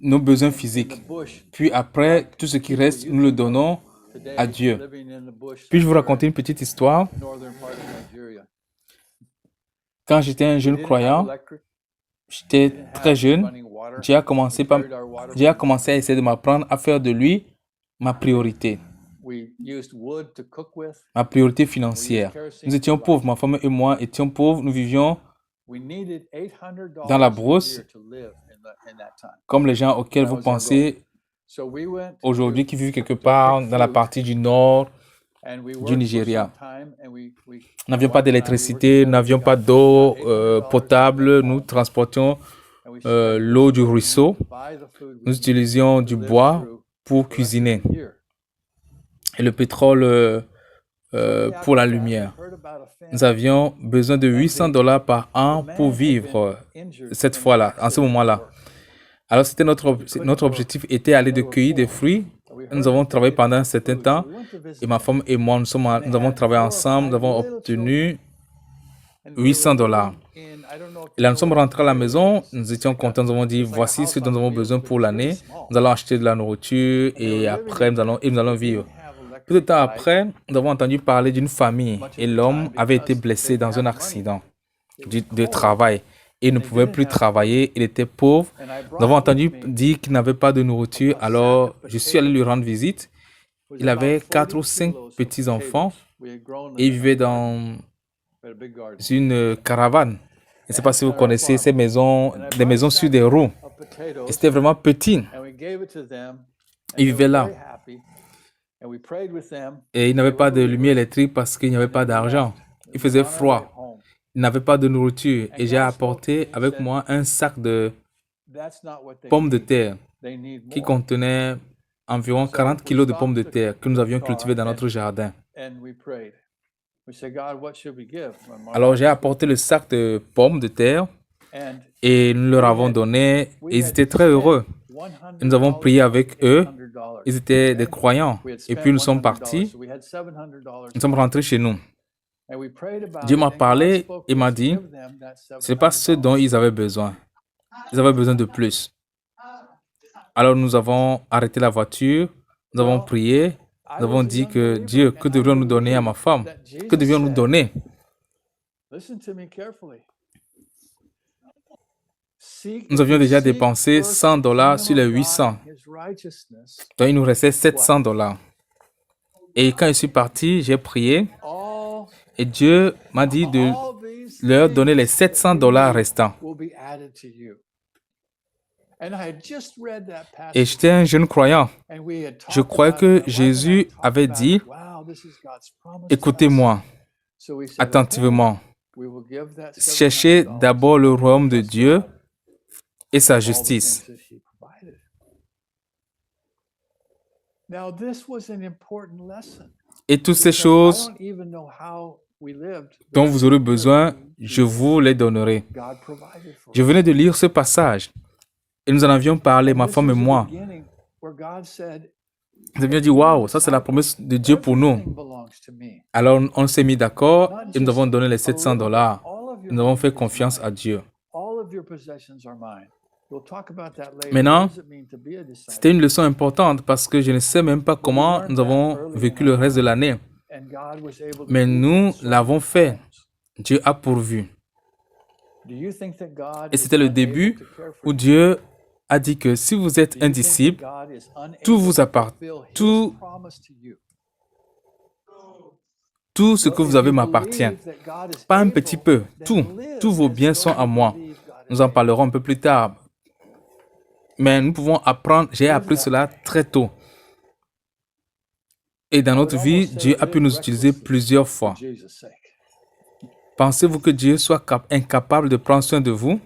nos besoins physiques. Puis après, tout ce qui reste, nous le donnons à Dieu. Puis-je vous raconter une petite histoire? Quand j'étais un jeune croyant, j'étais très jeune, Dieu a commencé à essayer de m'apprendre à faire de lui ma priorité. Ma priorité financière. Nous étions pauvres, ma femme et moi étions pauvres, nous vivions dans la brousse, comme les gens auxquels vous pensez aujourd'hui qui vivent quelque part dans la partie du nord du Nigeria. Nous n'avions pas d'électricité, nous n'avions pas d'eau potable, nous transportions l'eau du ruisseau, nous utilisions du bois pour cuisiner et le pétrole pour la lumière. Nous avions besoin de $800 par an pour vivre cette fois-là, en ce moment-là. Alors, notre objectif était aller de cueillir des fruits. Nous avons travaillé pendant un certain temps et ma femme et moi, nous avons travaillé ensemble, nous avons obtenu $800. Et là, nous sommes rentrés à la maison, nous étions contents, nous avons dit, voici ce dont nous avons besoin pour l'année. Nous allons acheter de la nourriture et après, nous allons vivre. Peu de temps après, nous avons entendu parler d'une famille et l'homme avait été blessé dans un accident de travail. Il ne pouvait plus travailler, il était pauvre. Nous avons entendu dire qu'il n'avait pas de nourriture, alors je suis allé lui rendre visite. Il avait 4 ou 5 petits-enfants et il vivait dans une caravane. Je ne sais pas si vous connaissez ces maisons, des maisons sur des roues. Et c'était vraiment petit. Il vivait là. Et il n'avait pas de lumière électrique parce qu'il n'y avait pas d'argent. Il faisait froid. Il n'avait pas de nourriture. Et j'ai apporté avec moi un sac de pommes de terre qui contenait environ 40 kilos de pommes de terre que nous avions cultivées dans notre jardin. Alors j'ai apporté le sac de pommes de terre et nous leur avons donné et ils étaient très heureux. Nous avons prié avec eux. Ils étaient des croyants. Et puis nous sommes partis. Nous sommes rentrés chez nous. Dieu m'a parlé et m'a dit, ce n'est pas ce dont ils avaient besoin. Ils avaient besoin de plus. Alors nous avons arrêté la voiture, nous avons prié, nous avons dit que Dieu, que devrions-nous donner à ma femme? Que devions-nous donner? Nous avions déjà dépensé $100 sur les 800. Donc il nous restait $700. Et quand je suis parti, j'ai prié et Dieu m'a dit de leur donner les $700 restants. Et j'étais un jeune croyant. Je croyais que Jésus avait dit, écoutez-moi attentivement. Cherchez d'abord le royaume de Dieu et sa justice. Et toutes ces choses dont vous aurez besoin, je vous les donnerai. Je venais de lire ce passage et nous en avions parlé, ma femme et moi. Nous avions dit, waouh, ça c'est la promesse de Dieu pour nous. Alors on s'est mis d'accord et nous avons donné les $700. Nous avons fait confiance à Dieu. Maintenant, c'était une leçon importante parce que je ne sais même pas comment nous avons vécu le reste de l'année. Mais nous l'avons fait. Dieu a pourvu. Et c'était le début où Dieu a dit que si vous êtes un disciple, tout vous appartient. Tout ce que vous avez m'appartient. Pas un petit peu. Tous vos biens sont à moi. Nous en parlerons un peu plus tard. Mais nous pouvons apprendre. J'ai appris cela très tôt. Et dans notre vie, Dieu a pu nous utiliser plusieurs fois. Pensez-vous que Dieu soit incapable de prendre soin de vous?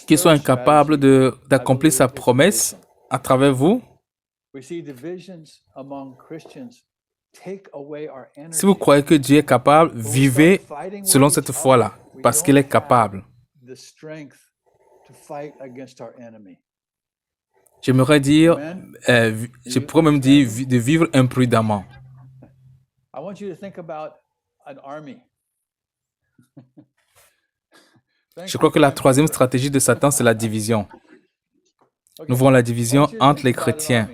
Qu'il soit incapable d'accomplir sa promesse à travers vous? Si vous croyez que Dieu est capable, vivez selon cette foi-là, parce qu'il est capable. J'aimerais dire, je pourrais même dire de vivre imprudemment. Je crois que la troisième stratégie de Satan, c'est la division. Nous voyons la division entre les chrétiens.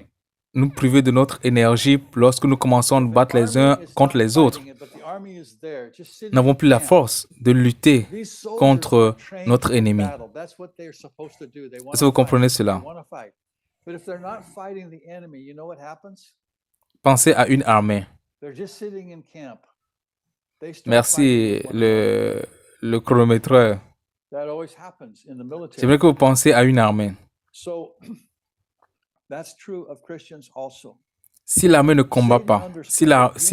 Nous priver de notre énergie lorsque nous commençons à nous battre les uns contre les autres. Nous n'avons plus la force de lutter contre notre ennemi. Est-ce que vous comprenez cela? Pensez à une armée. Merci, le chronométreur. J'aimerais que vous pensiez à une armée. Si l'armée ne combat pas, si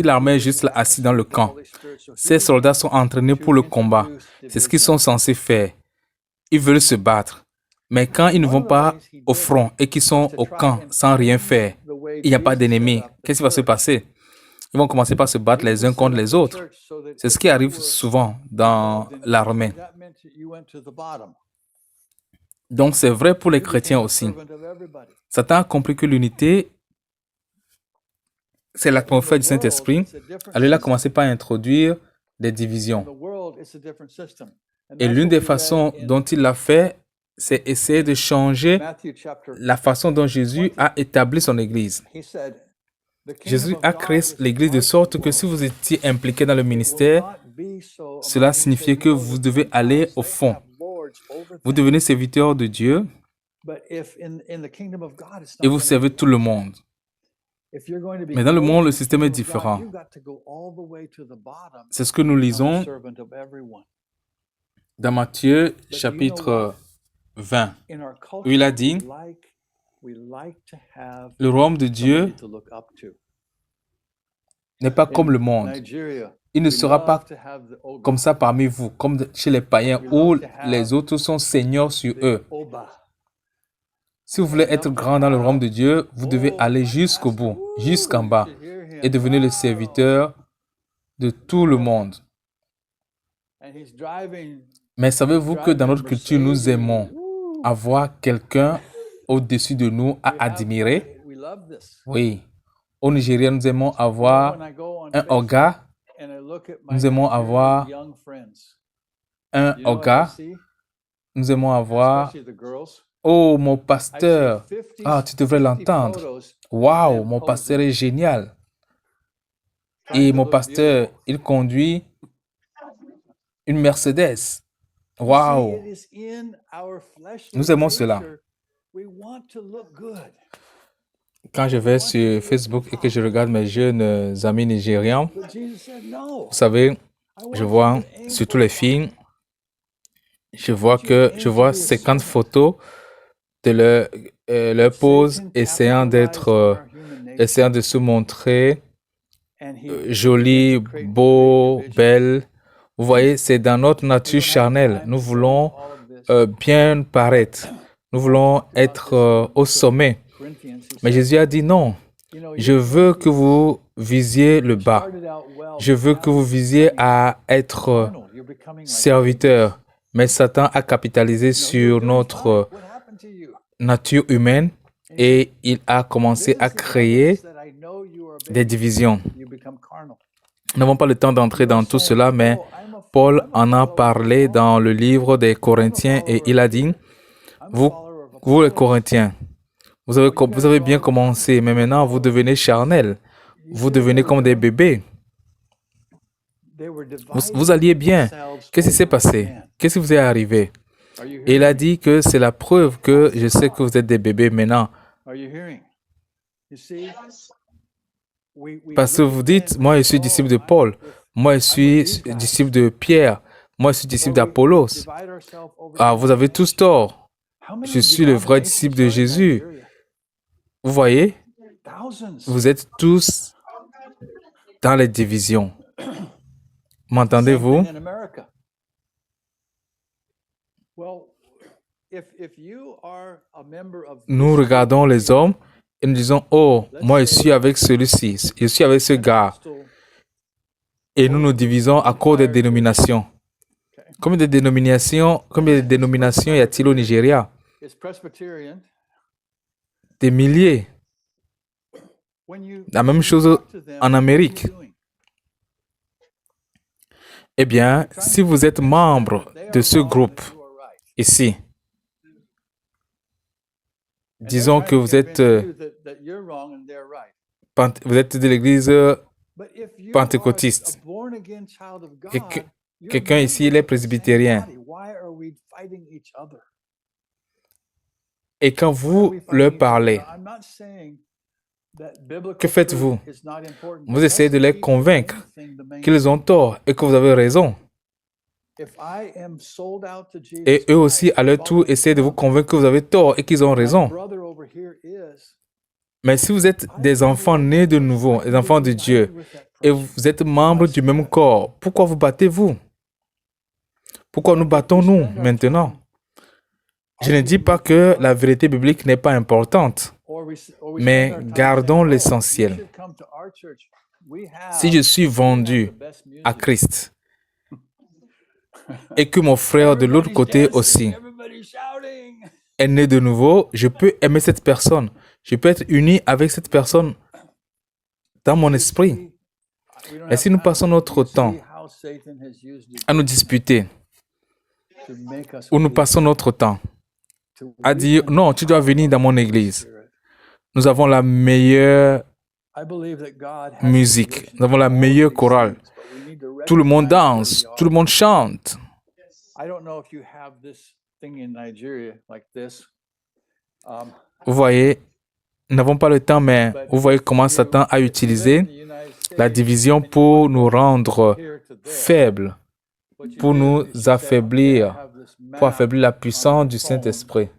l'armée est juste là, assise dans le camp, ces soldats sont entraînés pour le combat. C'est ce qu'ils sont censés faire. Ils veulent se battre. Mais quand ils ne vont pas au front et qu'ils sont au camp sans rien faire, il n'y a pas d'ennemis, qu'est-ce qui va se passer? Ils vont commencer par se battre les uns contre les autres. C'est ce qui arrive souvent dans l'armée. Donc c'est vrai pour les chrétiens aussi. Satan a compris que l'unité, c'est l'atmosphère du Saint-Esprit. Alors il a commencé par introduire des divisions. Et l'une des façons dont il l'a fait, c'est essayer de changer la façon dont Jésus a établi son Église. Jésus a créé l'Église de sorte que si vous étiez impliqué dans le ministère, cela signifiait que vous devez aller au fond. Vous devenez serviteur de Dieu et vous servez tout le monde. Mais dans le monde, le système est différent. C'est ce que nous lisons dans Matthieu chapitre 20, où il a dit, le royaume de Dieu n'est pas comme le monde. Il ne sera pas comme ça parmi vous, comme chez les païens où les autres sont seigneurs sur eux. Si vous voulez être grand dans le royaume de Dieu, vous devez aller jusqu'au bout, jusqu'en bas, et devenir le serviteur de tout le monde. Mais savez-vous que dans notre culture, nous aimons avoir quelqu'un au-dessus de nous à admirer? Oui. Au Nigeria, nous aimons avoir un oga. Nous aimons avoir un oga. Nous aimons avoir... Oh, mon pasteur. Ah, tu devrais l'entendre. Waouh, mon pasteur est génial. Et mon pasteur, il conduit une Mercedes. Waouh. Nous aimons cela. Quand je vais sur Facebook et que je regarde mes jeunes amis nigérians, vous savez, je vois surtout les filles, je vois 50 photos de leur pose, essayant de se montrer jolie, beau, belle. Vous voyez, c'est dans notre nature charnelle. Nous voulons bien paraître. Nous voulons être au sommet. Mais Jésus a dit non. Je veux que vous visiez le bas. Je veux que vous visiez à être serviteur. Mais Satan a capitalisé sur notre nature humaine et il a commencé à créer des divisions. Nous n'avons pas le temps d'entrer dans tout cela, mais Paul en a parlé dans le livre des Corinthiens et il a dit, vous les Corinthiens, vous avez bien commencé, mais maintenant vous devenez charnels, vous devenez comme des bébés. Vous alliez bien. Qu'est-ce qui s'est passé? Qu'est-ce qui vous est arrivé? Et il a dit que c'est la preuve que je sais que vous êtes des bébés maintenant. Parce que vous dites, moi je suis disciple de Paul, moi je suis disciple de Pierre, moi je suis disciple d'Apollos. Ah, vous avez tous tort. Je suis le vrai disciple de Jésus. Vous voyez? Vous êtes tous dans les divisions. M'entendez-vous? Nous regardons les hommes et nous disons, oh, moi je suis avec celui-ci, je suis avec ce gars. Et nous nous divisons à cause des dénominations. Combien de dénominations y a-t-il au Nigeria? Des milliers. La même chose en Amérique. Eh bien, si vous êtes membre de ce groupe ici, disons que vous êtes de l'église pentecôtiste et que quelqu'un ici il est presbytérien. Et quand vous leur parlez, que faites-vous? Vous essayez de les convaincre qu'ils ont tort et que vous avez raison. Et eux aussi, à leur tour, essayent de vous convaincre que vous avez tort et qu'ils ont raison. Mais si vous êtes des enfants nés de nouveau, des enfants de Dieu, et vous êtes membres du même corps, pourquoi vous battez-vous? Pourquoi nous battons-nous maintenant? Je ne dis pas que la vérité biblique n'est pas importante, mais gardons l'essentiel. Si je suis vendu à Christ et que mon frère de l'autre côté aussi est né de nouveau, je peux aimer cette personne. Je peux être uni avec cette personne dans mon esprit. Et si nous passons notre temps à nous disputer, ou nous passons notre temps à dire, non, tu dois venir dans mon église. Nous avons la meilleure musique, nous avons la meilleure chorale. Tout le monde danse, tout le monde chante. Vous voyez, nous n'avons pas le temps, mais vous voyez comment Satan a utilisé la division pour nous rendre faibles, pour nous affaiblir, pour affaiblir la puissance du Saint-Esprit.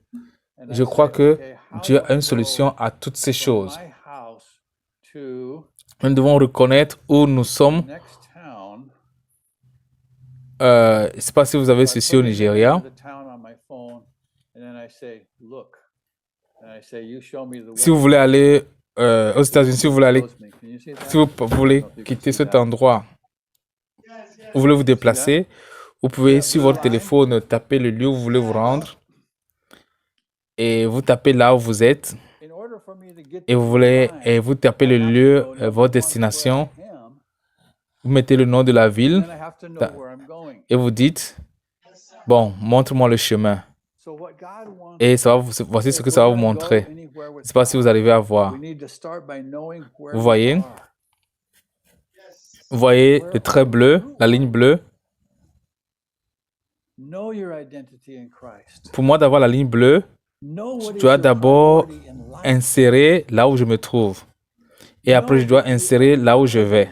Je crois que Dieu a une solution à toutes ces choses. Nous devons reconnaître où nous sommes. Je ne sais pas si vous avez ceci au Nigeria. Si vous voulez aller aux États-Unis, si vous voulez quitter cet endroit, vous voulez vous déplacer, vous pouvez sur votre téléphone taper le lieu où vous voulez vous rendre et vous tapez là où vous êtes et vous tapez le lieu, votre destination. Vous mettez le nom de la ville et vous dites, bon, montre-moi le chemin. Et voici ce que ça va vous montrer. Je ne sais pas si vous arrivez à voir. Vous voyez? Vous voyez le trait bleu, la ligne bleue? Pour moi, d'avoir la ligne bleue, je dois d'abord insérer là où je me trouve. Et après, je dois insérer là où je vais.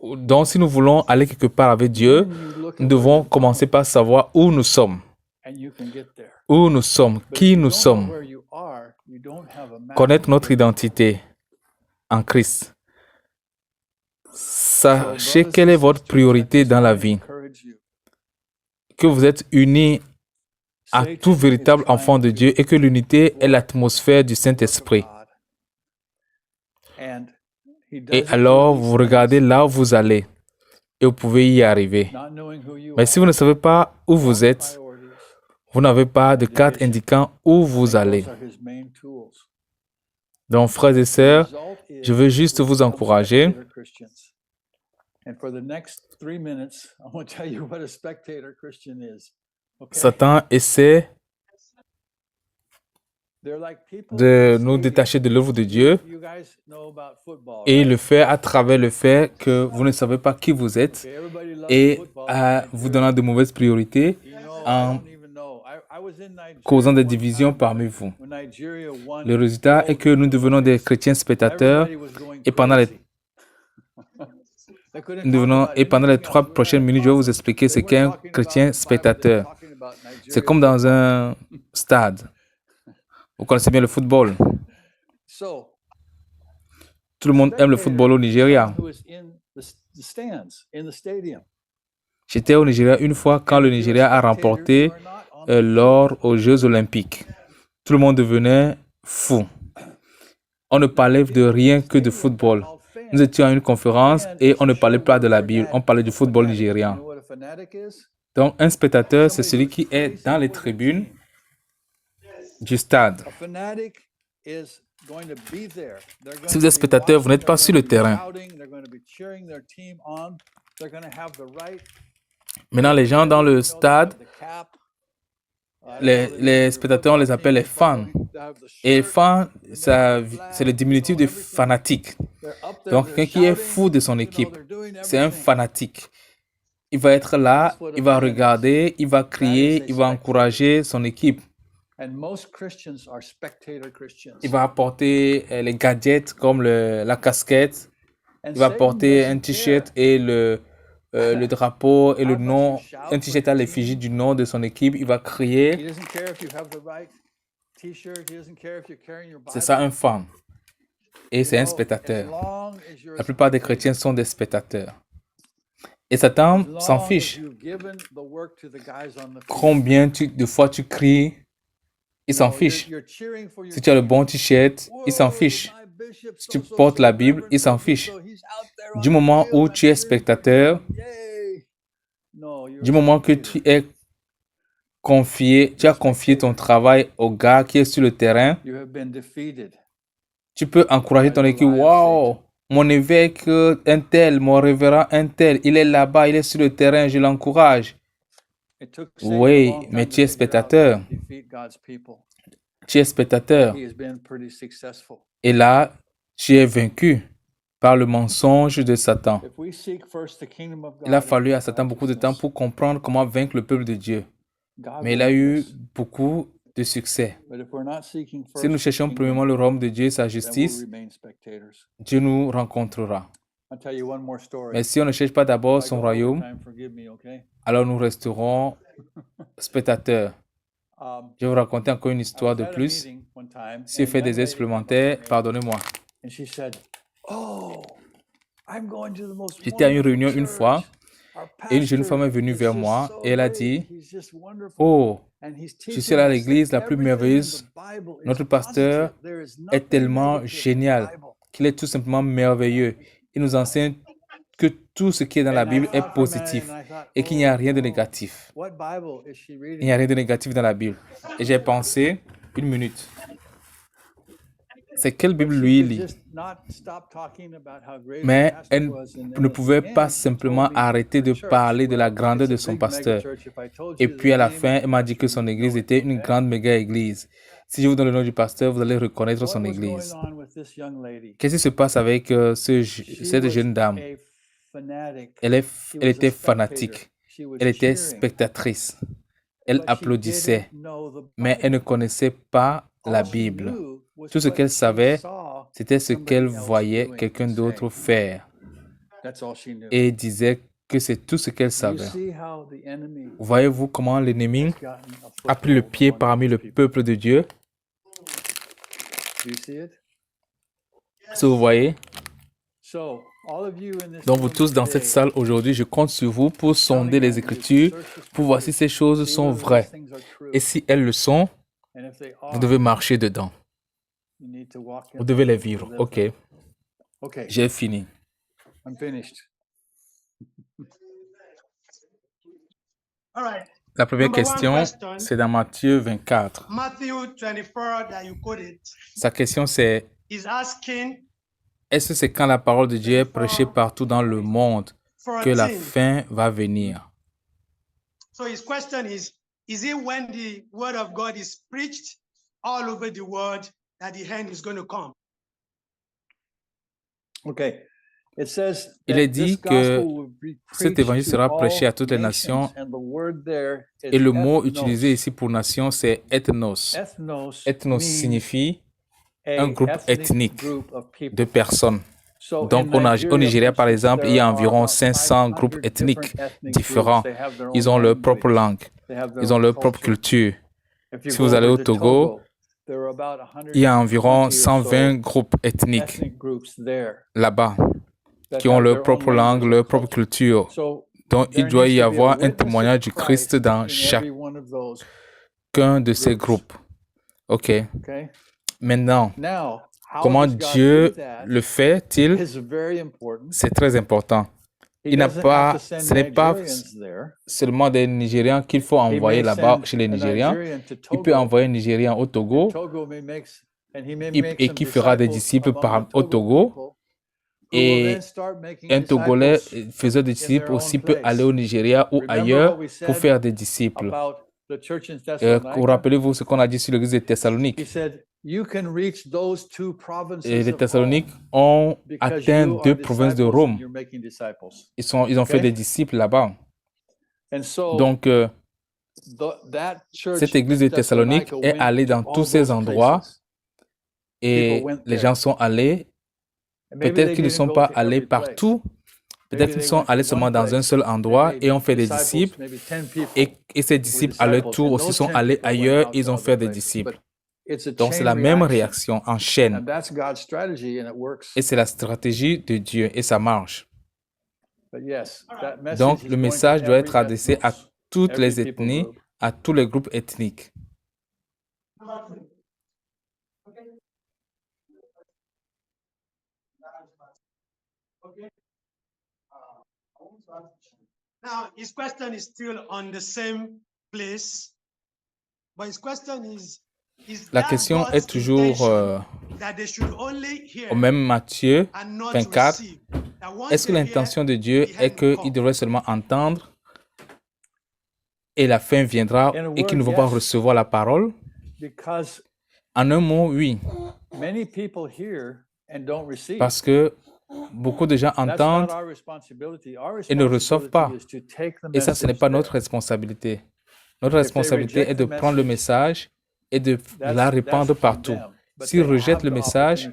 Donc, si nous voulons aller quelque part avec Dieu, nous devons commencer par savoir où nous sommes. Où nous sommes, qui nous sommes. Connaître notre identité en Christ. Sachez quelle est votre priorité dans la vie. Que vous êtes unis à tout véritable enfant de Dieu et que l'unité est l'atmosphère du Saint-Esprit. Et alors, vous regardez là où vous allez. et vous pouvez y arriver. Mais si vous ne savez pas où vous êtes, vous n'avez pas de carte indiquant où vous allez. Donc, frères et sœurs, je veux juste vous encourager. Satan essaie de nous détacher de l'œuvre de Dieu et il le fait à travers le fait que vous ne savez pas qui vous êtes et vous donnant de mauvaises priorités en causant des divisions parmi vous. Le résultat est que nous devenons des chrétiens spectateurs et pendant les 3 prochaines minutes, je vais vous expliquer ce qu'est un chrétien spectateur. C'est comme dans un stade. Vous connaissez bien le football. Tout le monde aime le football au Nigeria. J'étais au Nigeria une fois quand le Nigeria a remporté l'or aux Jeux Olympiques. Tout le monde devenait fou. On ne parlait de rien que de football. Nous étions à une conférence et on ne parlait pas de la Bible, on parlait du football nigérian. Donc, un spectateur, c'est celui qui est dans les tribunes du stade. Si vous êtes spectateur, vous n'êtes pas sur le terrain. Maintenant, les gens dans le stade, les spectateurs, on les appelle les fans. Et fans, c'est le diminutif de fanatique. Donc, quelqu'un qui est fou de son équipe, c'est un fanatique. Il va être là, il va regarder, il va crier, il va encourager son équipe. Il va apporter les gadgets comme la casquette. Il va porter un t-shirt et le drapeau et le nom, un t-shirt à l'effigie du nom de son équipe. Il va crier. C'est ça un fan. Et c'est un spectateur. La plupart des chrétiens sont des spectateurs. Et Satan s'en fiche. Combien de fois tu cries, il s'en fiche. Si tu as le bon t-shirt, il s'en fiche. Si tu portes la Bible, il s'en fiche. Du moment où tu es spectateur, du moment que tu as confié ton travail au gars qui est sur le terrain, tu peux encourager ton équipe. Wow, mon évêque un tel, mon révérend un tel, il est là-bas, il est sur le terrain, je l'encourage. Oui, mais tu es spectateur. Tu es spectateur. Et là, tu es vaincu par le mensonge de Satan. Il a fallu à Satan beaucoup de temps pour comprendre comment vaincre le peuple de Dieu. Mais il a eu beaucoup de succès. Si nous cherchons premièrement le royaume de Dieu et sa justice, Dieu nous rencontrera. Mais si on ne cherche pas d'abord son royaume, alors nous resterons spectateurs. Je vais vous raconter encore une histoire de plus. Si je fais des aides supplémentaires, pardonnez-moi. J'étais à une réunion une fois et une jeune femme est venue vers moi et elle a dit, « Oh, je suis à l'église la plus merveilleuse. Notre pasteur est tellement génial qu'il est tout simplement merveilleux. Il nous enseigne que tout ce qui est dans la Bible est positif et qu'il n'y a rien de négatif. Il n'y a rien de négatif dans la Bible. » Et j'ai pensé, une minute, c'est quelle Bible lui lit? Mais elle ne pouvait pas simplement arrêter de parler de la grandeur de son pasteur. Et puis à la fin, elle m'a dit que son église était une grande méga église. Si je vous donne le nom du pasteur, vous allez reconnaître son église. Qu'est-ce qui se passe avec cette jeune dame? Elle était fanatique. Elle était spectatrice. Elle applaudissait, mais elle ne connaissait pas la Bible. Tout ce qu'elle savait, c'était ce qu'elle voyait quelqu'un d'autre faire. Et disait que c'est tout ce qu'elle savait. Voyez-vous comment l'ennemi a pris le pied parmi le peuple de Dieu? Si vous voyez? Donc vous tous dans cette salle aujourd'hui, je compte sur vous pour sonder les Écritures, pour voir si ces choses sont vraies. Et si elles le sont, vous devez marcher dedans. Vous devez les vivre. OK. J'ai fini. La première question, c'est dans Matthieu 24. Sa question, c'est est-ce que c'est quand la parole de Dieu est prêchée partout dans le monde que la fin va venir? So his question is it when the word of God is preached all over the world that the end is going to come? Okay. It says Il est dit que cet évangile sera prêché à toutes les nations et le mot utilisé ici pour nation, c'est ethnos. Ethnos signifie un groupe ethnique de personnes. Donc au Nigeria, par exemple, il y a environ 500 groupes ethniques différents. Ils ont leur propre langue, ils ont leur propre culture. Si vous allez au Togo, il y a environ 120 groupes ethniques là-bas qui ont leur propre langue, leur propre culture. Donc, il doit y avoir un témoignage du Christ dans chacun de ces groupes. OK. Maintenant, comment Dieu le fait-il? C'est très important. Ce n'est pas seulement des Nigérians qu'il faut envoyer là-bas chez les Nigérians. Il peut envoyer un Nigérien au Togo et qui fera des disciples au Togo. Et un Togolais faisant des disciples aussi peut aller au Nigeria ou ailleurs pour faire des disciples. Rappelez-vous ce qu'on a dit sur l'église de Thessalonique. Et les Thessaloniques ont atteint 2 provinces de Rome. Ils ont fait des disciples là-bas. Donc, cette église de Thessalonique est allée dans tous ces endroits et les gens sont allés. Peut-être qu'ils ne sont pas allés partout. Peut-être qu'ils sont allés seulement dans un seul endroit et ont fait des disciples. Et ces disciples, à leur tour, aussi sont allés ailleurs et ils ont fait des disciples. Donc, c'est la même réaction en chaîne. Et c'est la stratégie de Dieu et ça marche. Donc, le message doit être adressé à toutes les ethnies, à tous les groupes ethniques. Now, his question is still on the same place, but his question is la question est toujours au même Matthieu 24. Est-ce que l'intention de Dieu est qu'ils devraient seulement entendre et la fin viendra et qu'ils ne vont pas recevoir la parole? En un mot, oui. Parce que beaucoup de gens entendent et ne reçoivent pas. Et ça, ce n'est pas notre responsabilité. Notre responsabilité est de prendre le message et de la répandre partout. S'ils rejettent le message,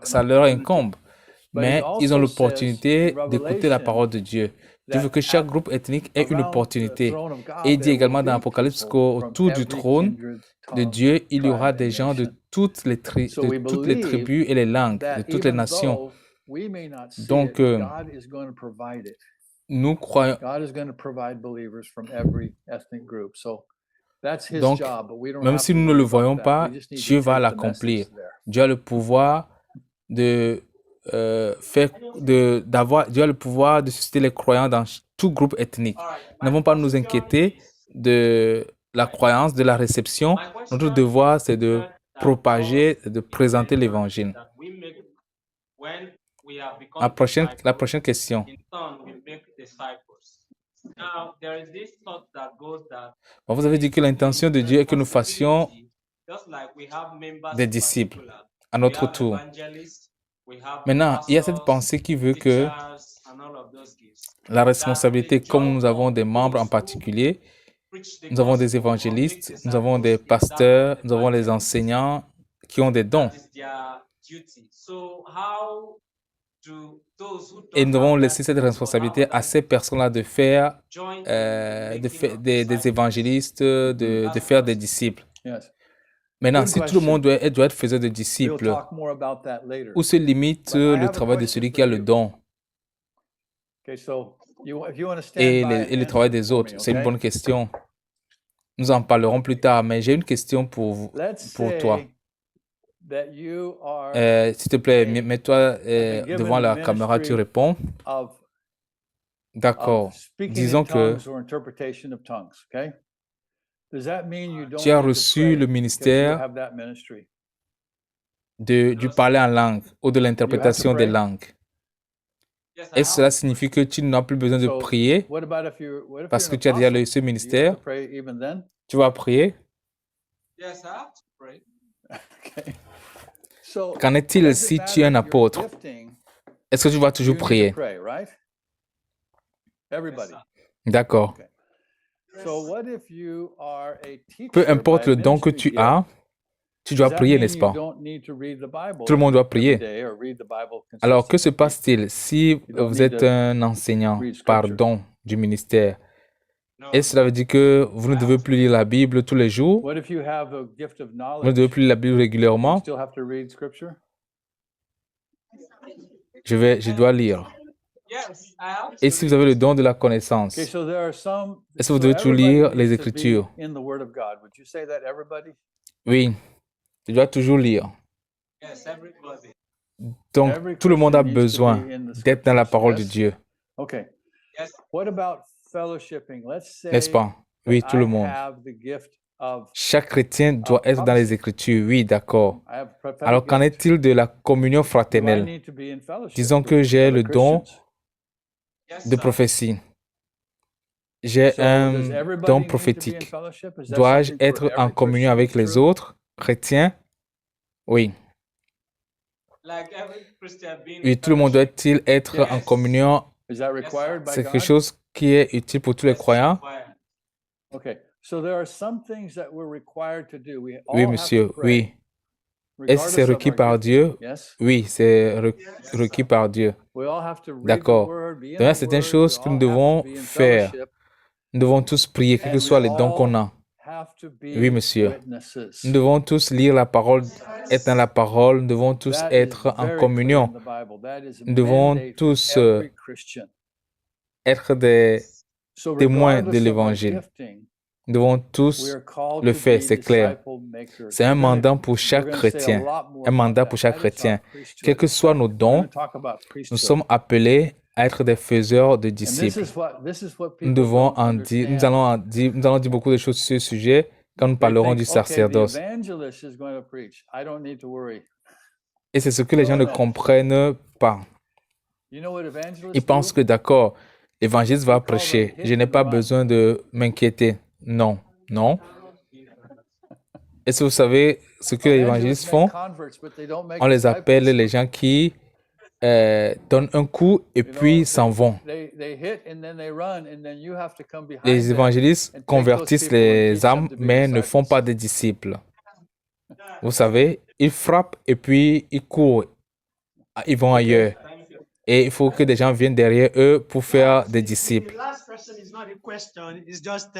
ça leur incombe. Mais ils ont l'opportunité d'écouter la parole de Dieu. Dieu veut que chaque groupe ethnique ait une opportunité. Et il dit également dans l'Apocalypse qu'autour du trône de Dieu, il y aura des gens de toutes les tribus et les langues, de toutes les nations. Donc, nous croyons. Donc, même si nous ne le voyons pas, Dieu va l'accomplir. Dieu a le pouvoir Dieu a le pouvoir de susciter les croyants dans tout groupe ethnique. Nous n'avons pas à nous inquiéter de la croyance, de la réception. Notre devoir, c'est de propager, de présenter l'évangile. La prochaine question. Vous avez dit que l'intention de Dieu est que nous fassions des disciples à notre tour. Maintenant, il y a cette pensée qui veut que la responsabilité, comme nous avons des membres en particulier, nous avons des évangélistes, nous avons des pasteurs, nous avons les enseignants qui ont des dons. Et nous devons laisser cette responsabilité à ces personnes-là de faire des évangélistes, de faire des disciples. Maintenant, si tout le monde doit être faiseur de disciples, où se limite le travail de celui qui a le don et le travail des autres? C'est une bonne question. Nous en parlerons plus tard, mais j'ai une question pour toi. S'il te plaît, mets-toi devant la caméra, tu réponds. D'accord. speaking Disons in que tongues or interpretation of tongues, okay? Does that mean you don't tu as need to reçu pray le because you ministère have that ministry? du parler en langue ou de l'interprétation des pray? langues. Est-ce que cela signifie que tu n'as plus besoin de So, prier what about if you're parce an que tu as déjà apostle? reçu ce Do you have ministère? to pray even then? Tu vas prier? Okay. So, Qu'en est-il does it si matter tu es un your apôtre? gifting? Est-ce que tu vas You toujours need to prier? pray, right? Everybody. D'accord. Okay. So, what if you are a Peu teacher importe by le don que ministry tu as, gift? tu dois Does that prier, mean n'est-ce you pas? don't need to read the Bible Tout le monde doit every prier. day or read the Bible Alors, que se consistently? passe-t-il si don't vous need êtes to un enseignant read par scripture. don du ministère? Est-ce que cela veut dire que vous ne devez plus lire la Bible tous les jours? What if you have a gift of Vous ne knowledge? devez plus lire la Bible You régulièrement? still have to read scripture? Je dois lire. Et si vous avez le don de la connaissance, Okay, so there are some. est-ce que vous So devez toujours everybody lire les needs to be Écritures? in the Word of God. Would you say that everybody? Oui, tu dois toujours lire. Donc, Every tout le monde a Christian needs to be besoin in the d'être dans la scriptures, parole de yes? Dieu, Okay. What about fellowshipping? Let's n'est-ce say pas? Oui, that tout le I monde. have the gift of Chaque chrétien doit être dans les Écritures. Oui, d'accord. I have prophetic Alors, qu'en gift. est-il de la communion Do I fraternelle? need to be in fellowship Disons with que j'ai other le don Christians? de prophétie. J'ai So un does don everybody need to be in prophétique. fellowship? Is that Dois-je something for être en every communion Christian? avec les True? autres chrétiens? Oui. Oui, tout le monde doit-il être en communion? Is that required by C'est quelque God? chose qui est utile pour tous les croyants? Okay. So there are some things that we're required to do. We all Oui, have monsieur, to pray, oui. Est-ce que c'est regardless of requis our par gifting. Dieu? Yes. Oui, c'est requis par Dieu. We all have to read the D'accord. word, be in Donc, il y a the certaines word. choses We que nous all have devons to be in faire. fellowship, Nous devons tous prier, quel que and we soit les dons qu'on all a. have to Oui, be monsieur. witnesses. Nous devons tous lire la parole, être dans la parole. Nous devons tous That is être en very clear communion. in the Bible. That is a Nous devons mandate for tous every Christian. être des So témoins de regardless of our l'évangile. gifting, Nous devons we tous are called le to faire, be c'est clair. disciple makers. C'est un We're gonna- mandat pour we're chaque gonna say a chrétien. lot more Un mandat about pour that. chaque That is our chrétien. priesthood. Quels que soient nos We're dons, gonna talk about nous priesthood. sommes appelés à être des faiseurs de And this disciples. is what Nous people devons don't en dire, understand. nous allons dire beaucoup de choses sur ce sujet quand nous They parlerons think, du okay, the sacerdoce. evangelist is going to preach. I don't need to worry. Et c'est ce que les gens ne No. comprennent pas. You know what evangelists Ils pensent do? que d'accord, l'évangéliste va They call them prêcher. hit Je n'ai and pas run. besoin de m'inquiéter. Non, non. Est-ce que vous savez ce que les évangélistes Evangelists font? make converts, but they don't make On les appelle disciples. les gens qui donnent un coup et You know, puis s'en vont. they hit and then they run, and then you have to come behind Les them évangélistes and take convertissent those people and les teach them âmes, to be mais ne font disciples. pas des disciples. Vous savez, ils frappent et puis ils courent. Ils vont ailleurs. Et il faut que des gens viennent derrière eux pour faire des disciples. The last question is not a question, it's just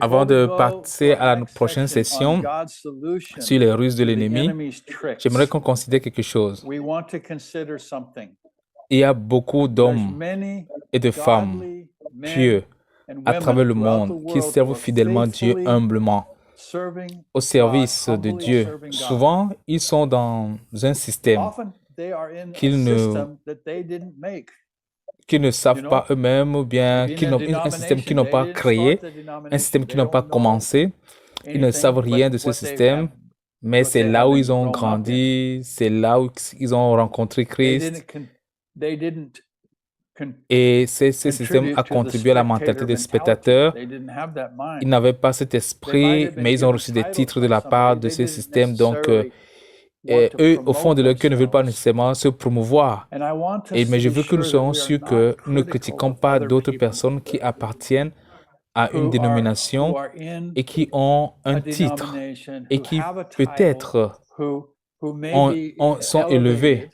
Avant Before we de go passer to à our la next prochaine section on session God's solution sur les ruses de to the l'ennemi, enemy's tricks, j'aimerais qu'on considère quelque chose. we want to consider something. Il y a beaucoup There's d'hommes many et de femmes godly men pieux and à travers women le throughout the monde qui world servent who are fidèlement Dieu faithfully humblement serving au service God, de humbly Dieu. serving God. Souvent, ils sont dans un système Often they are in a qu'ils ne- system that they didn't make. qu'ils ne savent You know, pas eux-mêmes ou bien Maybe qu'ils in a n'ont un système qu'ils denomination, n'ont they pas didn't créé, start the denomination. un système They qu'ils n'ont pas don't know commencé. Ils ne anything savent rien but de ce what they système, have, mais what c'est they là où haven't ils ont grown up in. grandi, c'est là où ils ont rencontré They Christ. didn't Et ce système a contribué à la mentalité des spectateurs. They didn't have that mind. Ils n'avaient pas cet They might esprit, have been mais ils ont given reçu des titles titres by de la part somebody. de They ce didn't système. Donc, necessarily want to eux, au fond de promote leur cœur, ne veulent pas themselves. nécessairement se promouvoir. And I want us Mais to je be veux que nous sure that soyons we are sûrs not que nous ne critical critiquons of pas other d'autres people personnes qui appartiennent à une who dénomination are in et qui ont un a titre denomination, et who qui have a title, peut-être who may be sont élevés. elevated.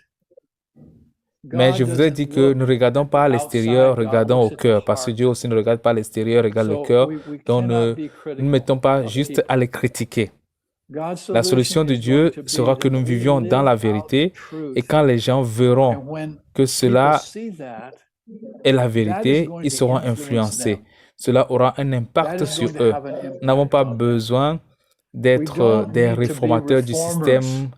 Mais God je vous ai doesn't dit que look ne regardons pas à l'extérieur, outside, God regardons au looks at the cœur, parce que heart. Dieu aussi ne regarde pas à l'extérieur, regarde le So cœur. we Donc cannot ne be nous critical mettons pas of juste people. à les critiquer. God's La solution solution de is Dieu going to be sera que that nous we vivions dans live la out vérité the truth. et quand les gens verront And when que people cela see that, est la that is vérité, going ils to seront influence influencés. them. Cela aura un That impact is sur going to eux. have an Nous n'avons impact pas on them. besoin We d'être don't des need to be réformateurs du reformers. système.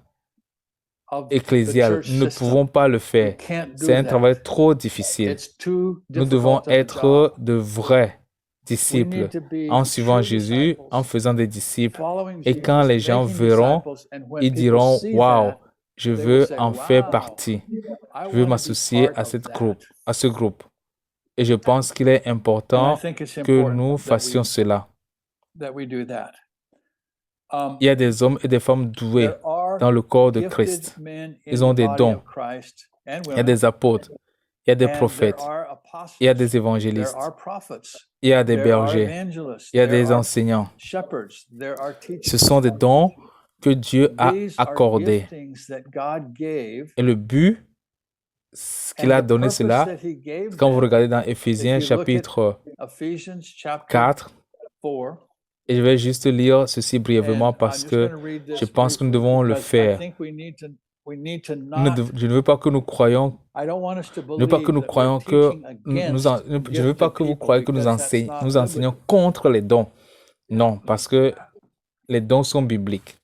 ecclésial. Nous ne pouvons pas le faire. C'est un travail trop difficile. Nous devons être de vrais disciples en suivant Jésus, en faisant des disciples. Et quand les gens verront, ils diront, « Waouh, je veux en faire partie. Je veux m'associer à ce groupe. » Et je pense qu'il est important que nous fassions cela. Il y a des hommes et des femmes doués dans le corps de Christ. Ils ont des dons. Il y a des apôtres, il y a des prophètes, il y a des évangélistes, il y a des bergers, il y a des enseignants. Ce sont des dons que Dieu a accordés. Et le but, ce qu'il a donné cela, quand vous regardez dans Éphésiens chapitre 4, et je vais juste lire ceci brièvement parce que je pense que nous devons le faire. Je ne veux pas que nous croyions, je ne veux pas que vous croyiez que nous enseignons contre les dons. Non, parce que les dons sont bibliques.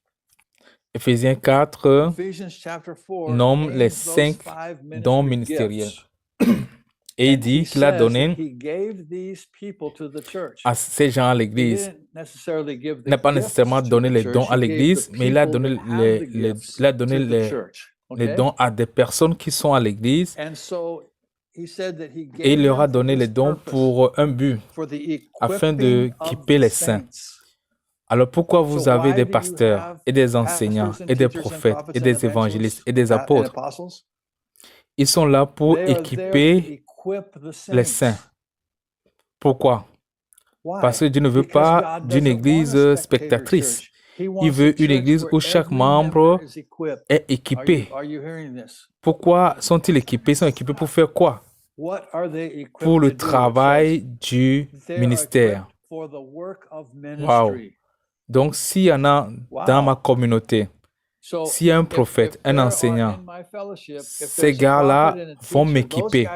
Éphésiens 4 nomme les 5 dons ministériels. Et il dit qu'il a donné à ces gens à l'Église. Il n'a pas nécessairement donné les dons à l'Église, mais il a donné les dons à des personnes qui sont à l'Église. Et il leur a donné les dons pour un but, afin d'équiper les saints. Alors pourquoi vous avez des pasteurs et des enseignants et des prophètes et des évangélistes et des apôtres? Ils sont là pour équiper les saints. Pourquoi? Parce que Dieu ne veut pas d'une église spectatrice. Il veut une église où chaque membre est équipé. Pourquoi sont-ils équipés? Ils sont équipés pour faire quoi? Pour le travail du ministère. Wow. Donc, s'il y en a dans ma communauté, s'il y a un prophète, un enseignant, ces gars-là vont m'équiper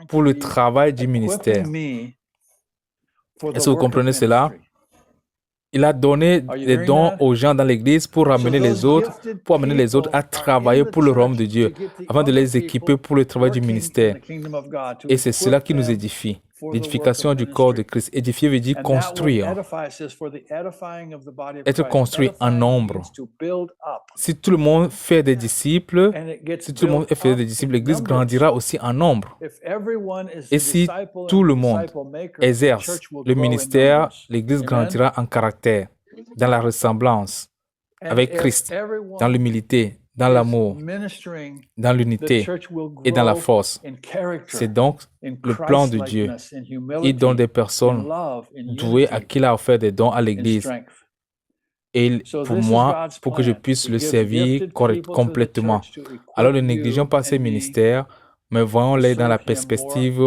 pour le travail du ministère. Est-ce que vous comprenez cela? Il a donné des dons aux gens dans l'Église pour amener les autres à travailler pour le royaume de Dieu, afin de les équiper pour le travail du ministère. Et c'est cela qui nous édifie. L'édification du corps de Christ. Édifier veut dire construire. Être construit en nombre. Si tout le monde fait des disciples, l'Église grandira aussi en nombre. Et si tout le monde exerce le ministère, l'Église grandira en caractère, dans la ressemblance avec Christ, dans l'humilité, dans l'amour, dans l'unité et dans la force. C'est donc le plan de Dieu. Il donne des personnes douées à qui il a offert des dons à l'Église. Et pour moi, pour que je puisse le servir complètement. Alors ne négligeons pas ces ministères, mais voyons-les dans la perspective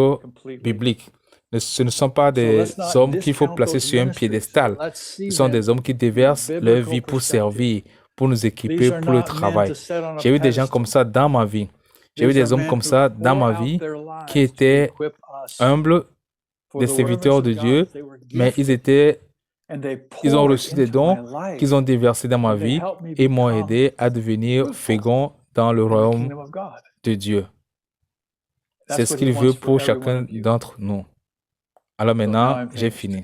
biblique. Ce ne sont pas des hommes qu'il faut placer sur un piédestal. Ce sont des hommes qui déversent leur vie pour servir, pour nous équiper pour le travail. J'ai eu des gens comme ça dans ma vie. J'ai eu des hommes comme ça dans ma vie qui étaient humbles, des serviteurs de Dieu, mais ils ont reçu des dons qu'ils ont déversés dans ma vie et m'ont aidé à devenir fécond dans le royaume de Dieu. C'est ce qu'il veut pour chacun d'entre nous. Alors maintenant, j'ai fini.